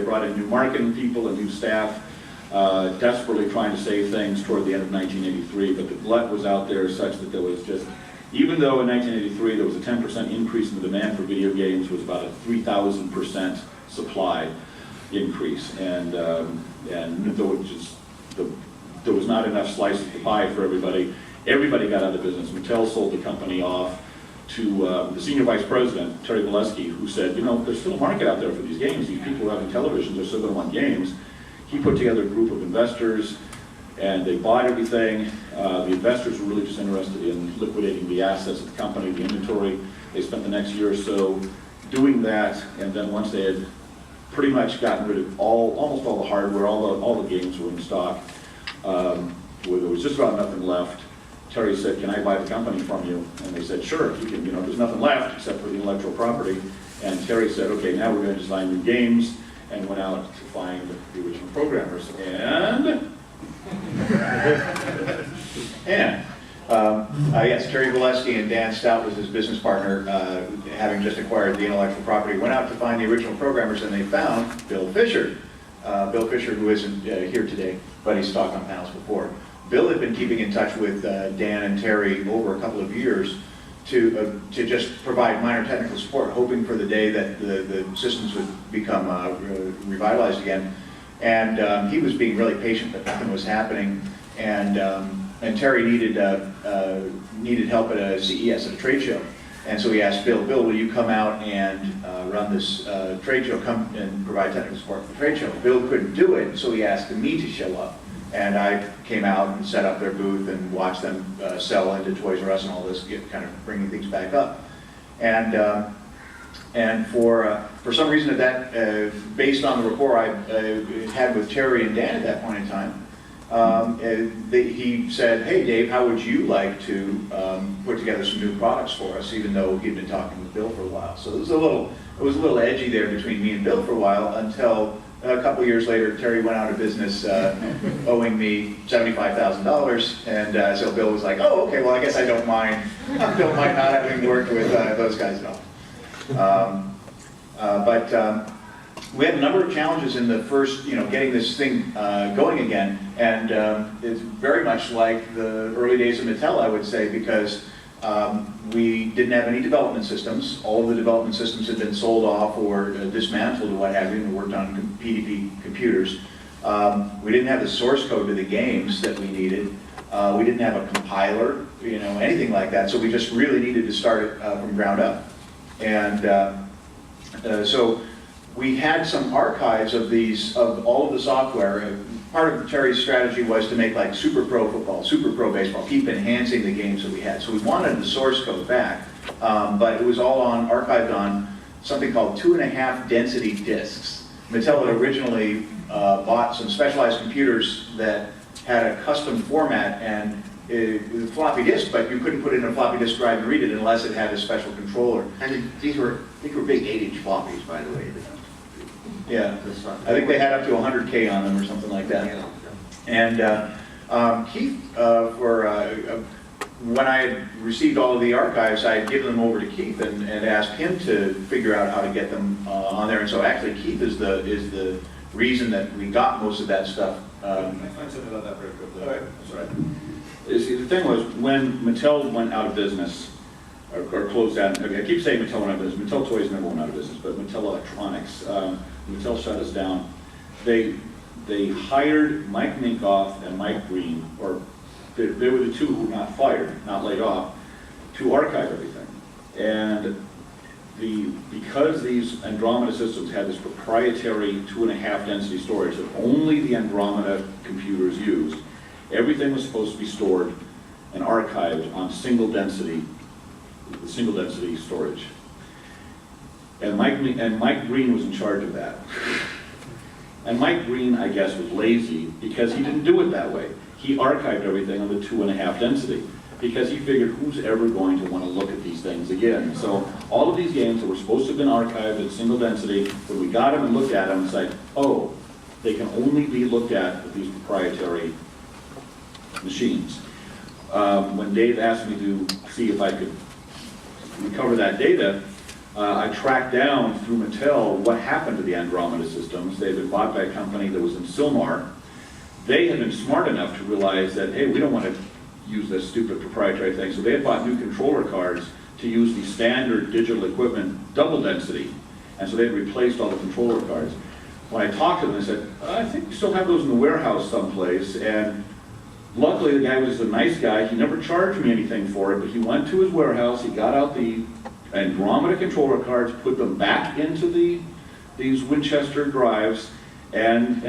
brought in new marketing people and new staff, desperately trying to save things toward the end of 1983, but the glut was out there such that there was just, even though in 1983 there was a 10% increase in the demand for video games, it was about a 3,000% supply increase, and though it just, there was not enough slices of the pie for everybody, everybody got out of business. Mattel sold the company off to the senior vice president, Terry Valesky, who said, you know, there's still a market out there for these games. These people who are having televisions, they're still going to want games. He put together a group of investors, and they bought everything. The investors were really just interested in liquidating the assets of the company, the inventory. They spent the next year or so doing that, and then once they had pretty much gotten rid of almost all the hardware, all the games were in stock, where there was just about nothing left, Terry said, can I buy the company from you? And they said, sure, you can, you know, there's nothing left except for the intellectual property. And Terry said, okay, now we're going to design new games, and went out to find the original programmers. And yes, Terry Valesky and Dan Stout was his business partner, having just acquired the intellectual property, went out to find the original programmers, and they found Bill Fisher. Bill Fisher, who isn't here today, but he's talked on panels before. Bill had been keeping in touch with Dan and Terry over a couple of years to just provide minor technical support, hoping for the day that the systems would become revitalized again. And he was being really patient, but nothing was happening. And Terry needed help at a CES, at a trade show. And so he asked Bill, will you come out and run this trade show, come and provide technical support for the trade show? Bill couldn't do it, so he asked me to show up. And I came out and set up their booth and watched them sell into Toys R Us and all this, kind of bringing things back up. And for some reason, based on the rapport I had with Terry and Dan at that point in time, he said, hey Dave, how would you like to put together some new products for us, even though he'd been talking with Bill for a while. So it was a little edgy there between me and Bill for a while, until a couple years later, Terry went out of business owing me $75,000, and so Bill was like, oh, okay, well, I guess I don't mind. I don't mind not having worked with those guys at all. But we had a number of challenges in the first, getting this thing going again, and it's very much like the early days of Mattel, I would say, because we didn't have any development systems. All of the development systems had been sold off or dismantled or what have you, and worked on PDP computers. We didn't have the source code to the games that we needed. We didn't have a compiler, anything like that. So we just really needed to start it from ground up. And so we had some archives of all of the software. Part of Terry's strategy was to make like Super Pro football, Super Pro baseball, keep enhancing the games that we had. So we wanted the source code back, but it was all archived on something called 2.5 density disks. Mattel had originally bought some specialized computers that had a custom format and floppy disk, but you couldn't put it in a floppy disk drive and read it unless it had a special controller. And these were big 8-inch floppies, by the way. Yeah, I think they had up to 100K on them or something like that. And Keith, when I had received all of the archives, I had given them over to Keith and asked him to figure out how to get them on there. And so actually Keith is the reason that we got most of that stuff. I find something about that very quickly. All right. That's right. See, the thing was, when Mattel went out of business, or closed down, I keep saying Mattel went out of business, Mattel Toys never went out of business, but Mattel Electronics, Mattel shut us down. They hired Mike Minkoff and Mike Green, or they were the two who were not fired, not laid off, to archive everything. And because these Andromeda systems had this proprietary 2.5 density storage that only the Andromeda computers used, everything was supposed to be stored and archived on single density storage. And Mike Green was in charge of that. And Mike Green, I guess, was lazy because he didn't do it that way. He archived everything on the 2.5 density because he figured who's ever going to want to look at these things again. So all of these games that were supposed to have been archived at single density, when we got them and looked at them, it's like, oh, they can only be looked at with these proprietary machines. When Dave asked me to see if I could recover that data, I tracked down through Mattel what happened to the Andromeda systems. They had been bought by a company that was in Silmar. They had been smart enough to realize that, hey, we don't want to use this stupid proprietary thing. So they had bought new controller cards to use the standard digital equipment double density. And so they had replaced all the controller cards. When I talked to them, they said, I think we still have those in the warehouse someplace. And luckily, the guy was a nice guy. He never charged me anything for it, but he went to his warehouse, he got out the Andromeda controller cards, put them back into these Winchester drives, and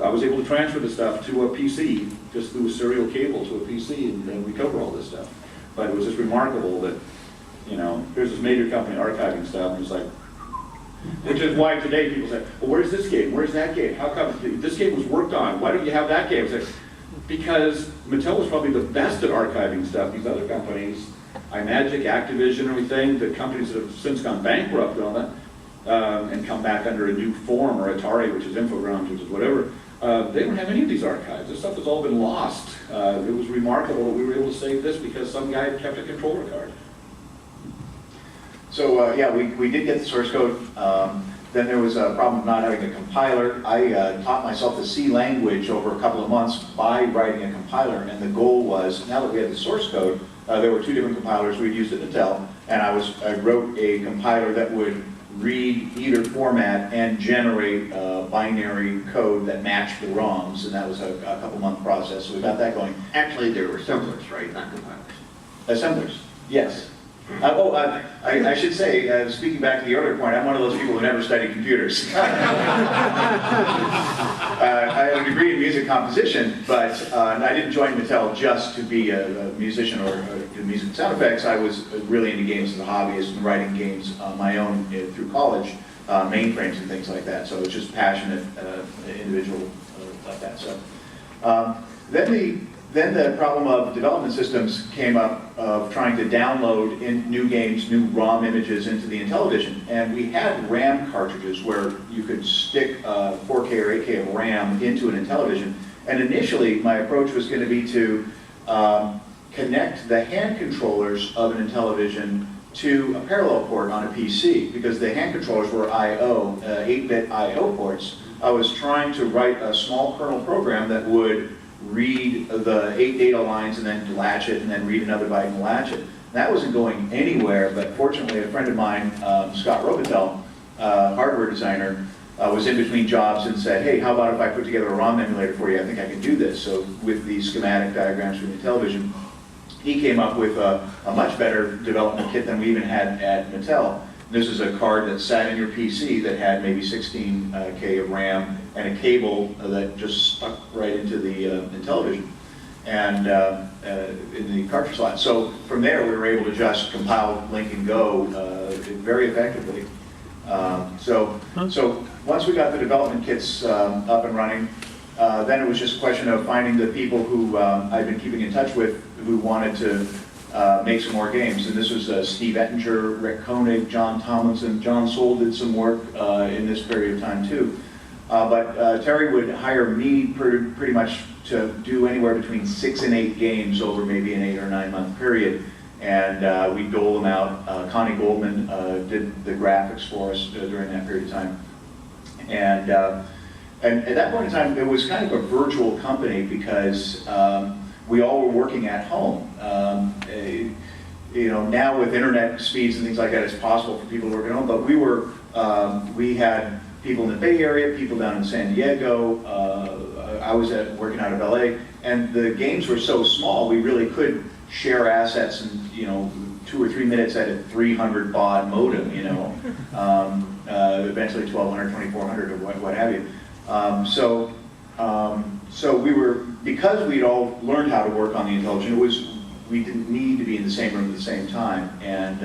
I was able to transfer the stuff to a PC, just through a serial cable to a PC, and recover all this stuff. But it was just remarkable that, you know, here's this major company archiving stuff, and it's like, which is why today people say, well, where's this game? Where's that game? How come this game was worked on? Why don't you have that game? It's like, because Mattel was probably the best at archiving stuff. These other companies, iMagic, Activision, everything, the companies that have since gone bankrupt and all that, and come back under a new form, or Atari, which is Infogrames, which is whatever, they don't have any of these archives. This stuff has all been lost. It was remarkable that we were able to save this because some guy kept a controller card. So, yeah, we did get the source code. Then there was a problem of not having a compiler. I taught myself the C language over a couple of months by writing a compiler, and the goal was, now that we had the source code, there were two different compilers we'd used at Intel, and I wrote a compiler that would read either format and generate binary code that matched the ROMs, and that was a couple-month process, so we got that going. Actually, there were assemblers, right, not compilers. Assemblers, yes. I should say, speaking back to the earlier point, I'm one of those people who never studied computers. I have a degree in music composition, but I didn't join Mattel just to be a musician or do music and sound effects. I was really into games as a hobbyist and writing games on my own through college, mainframes and things like that. So I was just passionate individual like that. So Then the problem of development systems came up of trying to download in new games, new ROM images into the Intellivision. And we had RAM cartridges where you could stick 4K or 8K of RAM into an Intellivision. And initially, my approach was going to be to connect the hand controllers of an Intellivision to a parallel port on a PC, because the hand controllers were I/O, 8-bit I/O ports. I was trying to write a small kernel program that would read the 8 data lines and then latch it, and then read another byte and latch it. That wasn't going anywhere, but fortunately a friend of mine, Scott Robitel, hardware designer, was in between jobs and said, hey, how about if I put together a ROM emulator for you? I think I can do this. So with the schematic diagrams from the Intellivision, he came up with a much better development kit than we even had at Mattel. This is a card that sat in your PC that had maybe 16K of RAM and a cable that just stuck right into the Intellivision and in the cartridge slot. So from there, we were able to just compile, link, and go very effectively. So once we got the development kits up and running, then it was just a question of finding the people who I'd been keeping in touch with who wanted to make some more games. And this was Steve Ettinger, Rick Koenig, John Tomlinson. John Sohl did some work in this period of time too. But Terry would hire me pretty much to do anywhere between 6 and 8 games over maybe an 8 or 9 month period. And we'd dole them out. Connie Goldman did the graphics for us during that period of time. And at that point in time, it was kind of a virtual company because we all were working at home. You know, now with internet speeds and things like that, it's possible for people to work at home. But we had people in the Bay Area, people down in San Diego. I was working out of LA, and the games were so small, we really could share assets and, you know, 2 or 3 minutes at a 300 baud modem, you know, eventually 1200, 2400 or what have you. So we were, because we'd all learned how to work on the Intellivision, we didn't need to be in the same room at the same time. And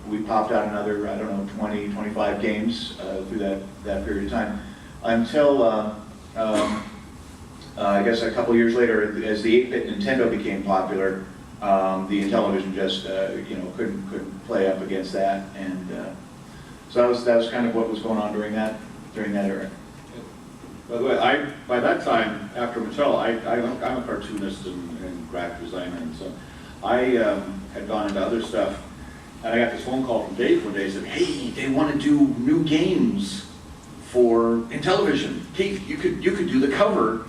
we popped out another, I don't know, 20, 25 games through that period of time until, I guess a couple years later, as the 8-bit Nintendo became popular, the Intellivision just, you know, couldn't play up against that. And so that was kind of what was going on during that era. By the way, by that time, after Mattel, I'm a cartoonist and graphic designer, and so I had gone into other stuff, and I got this phone call from Dave one day. He said, hey, they want to do new games for Intellivision. Keith, you could do the cover,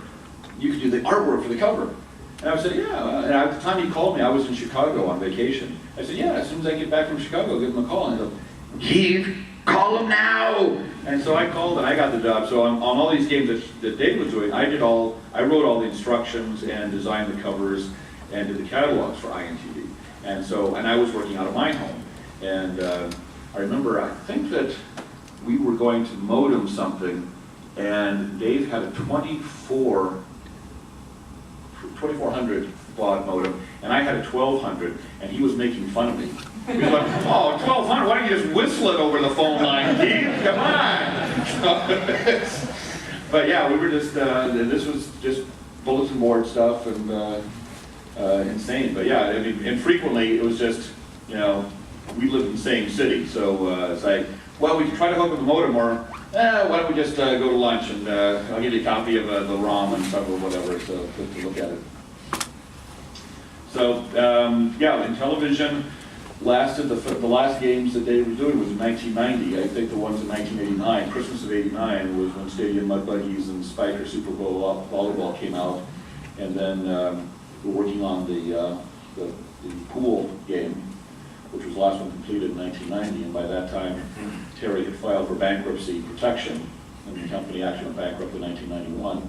you could do the artwork for the cover. And I said, yeah, and at the time he called me, I was in Chicago on vacation. I said, yeah, as soon as I get back from Chicago, I'll give him a call. And he goes, Keith, call him now! And so I called and I got the job. So on all these games that Dave was doing, I wrote all the instructions and designed the covers and did the catalogs for INTV. And I was working out of my home. And I remember, I think that we were going to modem something, and Dave had a 2400 baud modem, and I had a 1200, and he was making fun of me. He was like, oh, 1200, why don't you just whistle it over the phone line, Keith? Come on! But yeah, we were just, this was just bulletin board stuff and insane. But yeah, I mean, and frequently it was just, you know, we lived in the same city, so it's like, well, we can try to hook up the modem, or why don't we just go to lunch and I'll give you a copy of the ROM and stuff or whatever, so to look at it. So yeah, Intellivision lasted, the last games that Dave was doing was in 1990. I think the ones in 1989, Christmas of '89 was when Stadium Mud Buggies and Spiker Super Bowl Volleyball came out, and then we're working on the pool game, which was the last one completed in 1990, and by that time Terry had filed for bankruptcy protection, and the company actually went bankrupt in 1991.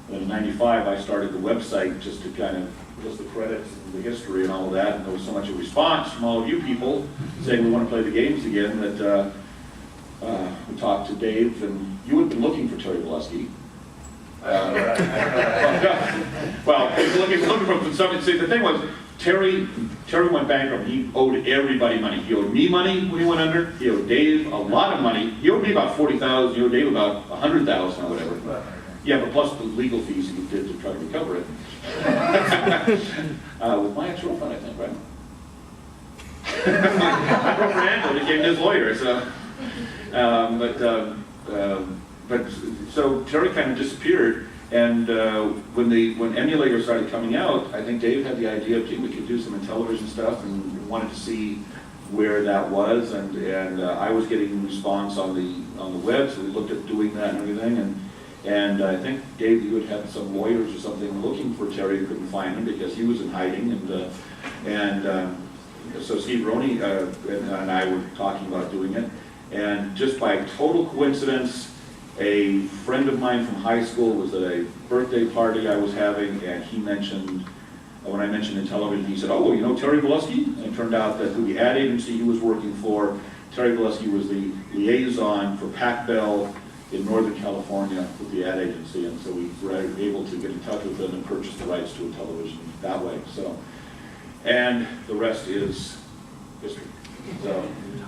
And in '95 I started the website just to kind of list the credits and the history and all of that, and there was so much a response from all of you people saying we want to play the games again that we talked to Dave, and you had been looking for Terry Valesky. Well, looking for something. See, the thing was, Terry went bankrupt. He owed everybody money. He owed me money when he went under. He owed Dave a lot of money. He owed me about $40,000. He owed Dave about $100,000 or whatever. Yeah, but plus the legal fees he did to try to recover it. With my ex-girlfriend, I think, right? My girlfriend Angela became his lawyer. So, but so Terry kind of disappeared. And when emulators started coming out, I think Dave had the idea of, gee, we could do some Intellivision stuff, and wanted to see where that was. And I was getting response on the web, so we looked at doing that and everything. And I think Dave, you had some lawyers or something looking for Terry, who couldn't find him because he was in hiding. And so Steve Roney and I were talking about doing it. And just by total coincidence, a friend of mine from high school was at a birthday party I was having, and he mentioned, when I mentioned Intellivision, he said, oh, well, you know Terry Valesky? And it turned out that through the ad agency he was working for, Terry Valesky was the liaison for Pac Bell in Northern California with the ad agency, and so we were able to get in touch with them and purchase the rights to Intellivision that way. So, and the rest is history. So,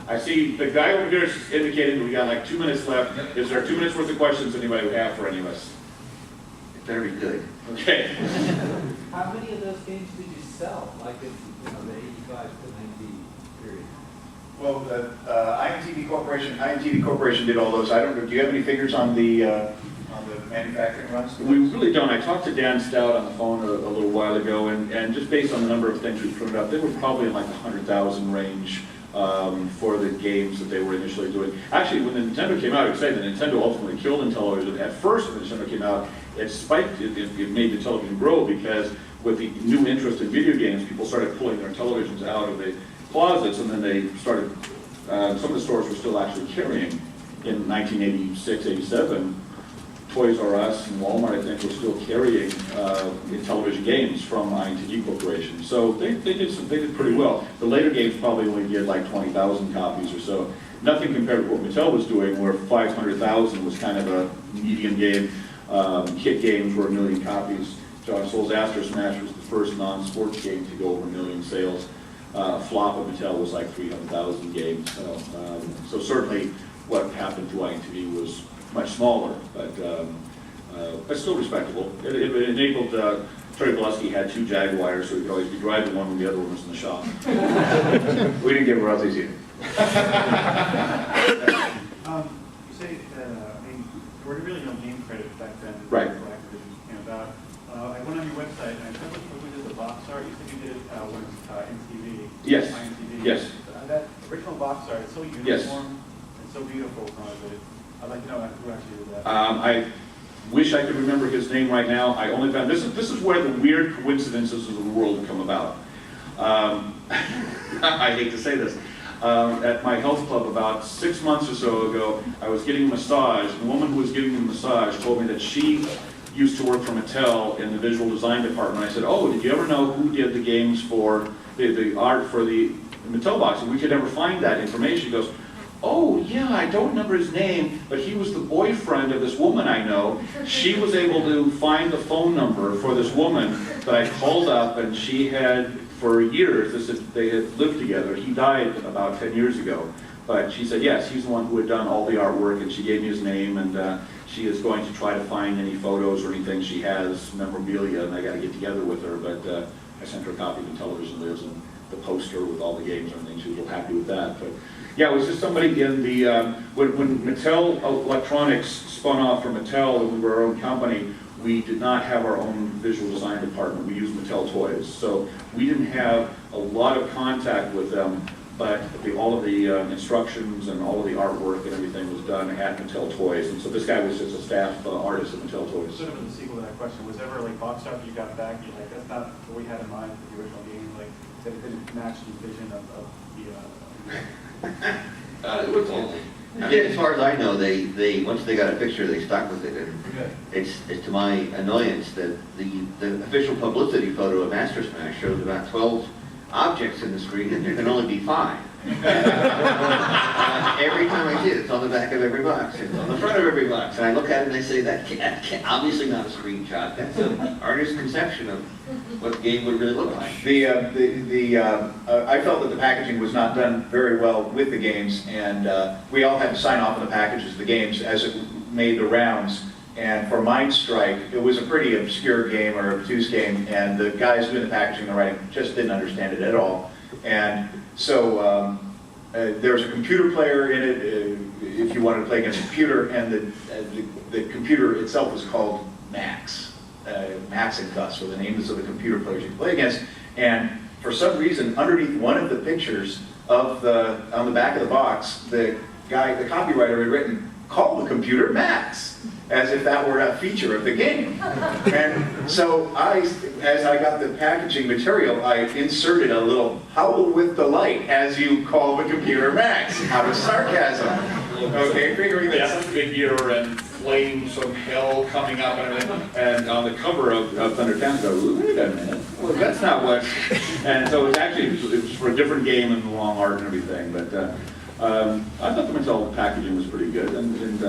I see the guy over here is indicating we got like 2 minutes left. Is there 2 minutes worth of questions anybody would have for any of us? It better be good. Okay. How many of those games did you sell, like in the 85 to 90 period? Well, INTV Corporation did all those. I don't know, do you have any figures on the manufacturing runs? We really don't. I talked to Dan Stout on the phone a little while ago, and just based on the number of things we printed up, they were probably in like the 100,000 range for the games that they were initially doing. Actually, when the Nintendo came out, I would say that Nintendo ultimately killed Intellivision. At first, when Nintendo came out, it spiked, it made the television grow, because with the new interest in video games, people started pulling their televisions out of the closets, and then they started, some of the stores were still actually carrying, in 1986, 87, Toys R Us and Walmart, I think, were still carrying Intellivision games from INTV Corporation. So they did pretty well. The later games probably only did like 20,000 copies or so. Nothing compared to what Mattel was doing, where 500,000 was kind of a medium game. Hit games were 1 million copies. John Sohl's Astro Smash was the first non-sports game to go over 1 million sales. Flop of Mattel was like 300,000 games. So certainly what happened to INTV was much smaller, but still respectable. It enabled, Terry Valesky had 2 Jaguars, so he could always be driving one when the other one was in the shop. We didn't give royalties either. You say that, there were really no game credits back then. Right. Before Activision came about. I went on your website, and I tried looking for who did the box art. You said you did it when MTV. Yes. INTV. Yes. That original box art, it's so uniform Yes. and so beautiful. I'd like to know who actually did that. Wish I could remember his name right now. I only found, this is where the weird coincidences of the world come about. I hate to say this. At my health club about 6 months or so ago, I was getting a massage. The woman who was giving me the massage told me that she used to work for Mattel in the visual design department. I said, oh, did you ever know who did the games for the art for the Mattel box? And we could never find that information. She goes, oh, yeah, I don't remember his name, but he was the boyfriend of this woman I know. She was able to find the phone number for this woman that I called up, and she had, for years, they had lived together. He died about 10 years ago. But she said, yes, he's the one who had done all the artwork, and she gave me his name, and she is going to try to find any photos or anything she has, memorabilia, and I got to get together with her. But I sent her a copy of Intellivision Lives and the poster with all the games and everything. She was real happy with that. But yeah, it was just somebody in the, when Mattel Electronics spun off from Mattel and we were our own company, we did not have our own visual design department. We used Mattel Toys. So we didn't have a lot of contact with them, but all of the instructions and all of the artwork and everything was done at Mattel Toys. And so this guy was just a staff artist at Mattel Toys. Sort of in the sequel to that question, was ever like box art that you got back, you're like, that's not what we had in mind for the original game, like, that it didn't match the vision of the... It was all. Yeah, as far as I know, they once they got a picture, they stuck with it, and it's to my annoyance that the official publicity photo of Master Smash shows about 12 objects in the screen, and there can only be 5. Every time I see it, it's on the back of every box, it's on the front of every box, and I look at it and I say, that can't obviously not a screenshot. That's an artist's conception of what the game would really look like. I felt that the packaging was not done very well with the games, and we all had to sign off on the packages of the games as it made the rounds. And for Mind Strike, it was a pretty obscure game or obtuse game, and the guys doing the packaging and the writing just didn't understand it at all. And so there was a computer player in it, if you wanted to play against a computer, and the computer itself was called Max. Max and Gus were the names of the computer players you could play against. And for some reason, underneath one of the pictures on the back of the box, the copywriter had written, "Call the computer Max," as if that were a feature of the game. And so as I got the packaging material, I inserted a little howl with delight as you call the computer Max, out of sarcasm. Okay, figuring that some figure and flames from hell coming up and everything, and on the cover of Thunder Town, go, wait a minute, well, that's not what, and so it was for a different game and long art and everything, but I thought the Mattel packaging was pretty good, and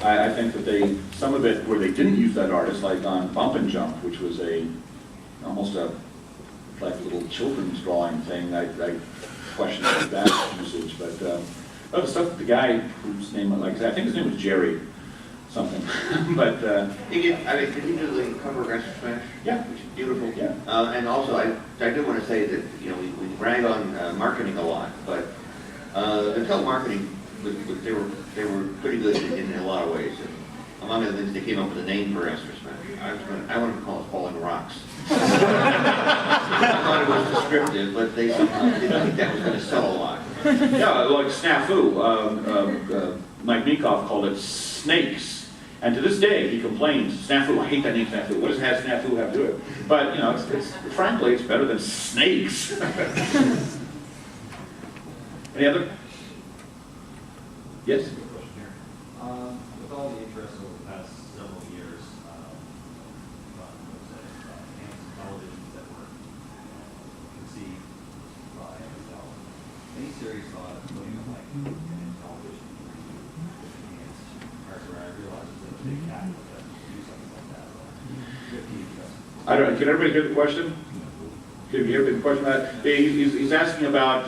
I think that some of it where they didn't use that artist, like on Bump and Jump, which was almost like a little children's drawing thing, I questioned that usage, but the stuff that the guy whose name, like I think his name was Jerry something, but Did he do the cover of Master Smash? Yeah. Which is beautiful. Yeah. And also, I do want to say that, you know, we rag on marketing a lot, but Mattel marketing, they were pretty good in a lot of ways. And among other things, they came up with a name for Master Smash. I wanted to call it Falling Rocks. I thought it was descriptive, but they sometimes didn't think that was going to sell a lot. yeah, like Snafu, Mike Meekoff called it Snakes. And to this day, he complains, Snafu, I hate that name Snafu. What does Snafu have to do with it? But, you know, frankly, it's better than snakes. Any other? Yes? With all the interest over the past several years, televisions that were conceived by Mattel, any serious thought of putting like an television enhanced hardware? I realize it's a big capital to do something like that. But I don't know. Can everybody hear the question? Can you hear the question? He's asking about,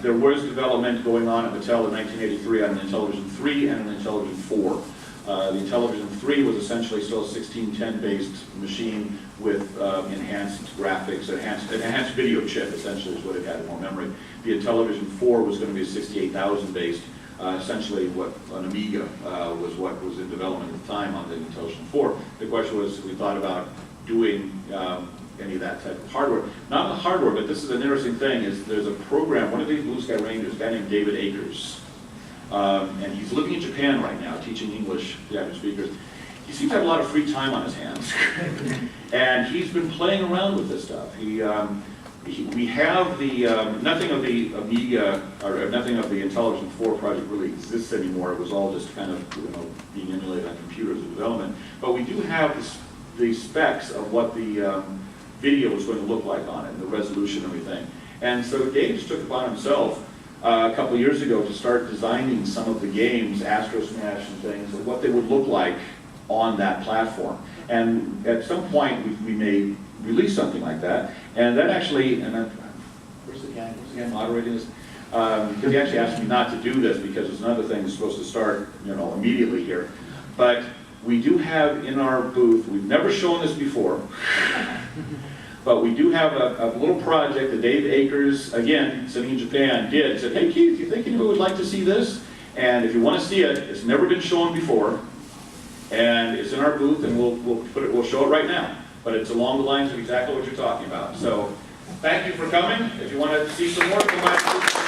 there was development going on at Mattel in 1983 on an Intellivision 3 and an Intellivision 4. The Intellivision 3 was essentially still a 1610-based machine with enhanced graphics, enhanced video chip, essentially, is what it had, more memory. The Intellivision 4 was going to be a 68,000-based, essentially what an Amiga was what was in development at the time on the Intellivision 4. The question was, we thought about doing any of that type of hardware. Not the hardware, but this is an interesting thing, is there's a program, one of these Blue Sky Rangers, a guy named David Akers, and he's living in Japan right now, teaching English to Japanese speakers, he seems to have a lot of free time on his hands. And he's been playing around with this stuff. We have the, nothing of the Amiga, or nothing of the Intellivision 4 project really exists anymore. It was all just kind of, being emulated on computers in development. But we do have the specs of what the video was going to look like on it, and the resolution and everything. And so Dave just took it upon himself a couple of years ago to start designing some of the games, Astro Smash and things, and what they would look like on that platform. And at some point, we may release something like that. And that actually, where's the guy moderating this? Because he actually asked me not to do this because there's another thing that's supposed to start, immediately here. But we do have in our booth, we've never shown this before, but we do have a little project that Dave Akers, again, sitting in Japan, did. Said, hey Keith, you think anybody would like to see this? And if you want to see it, it's never been shown before. And it's in our booth, and we'll show it right now. But it's along the lines of exactly what you're talking about. So thank you for coming. If you want to see some more, come by.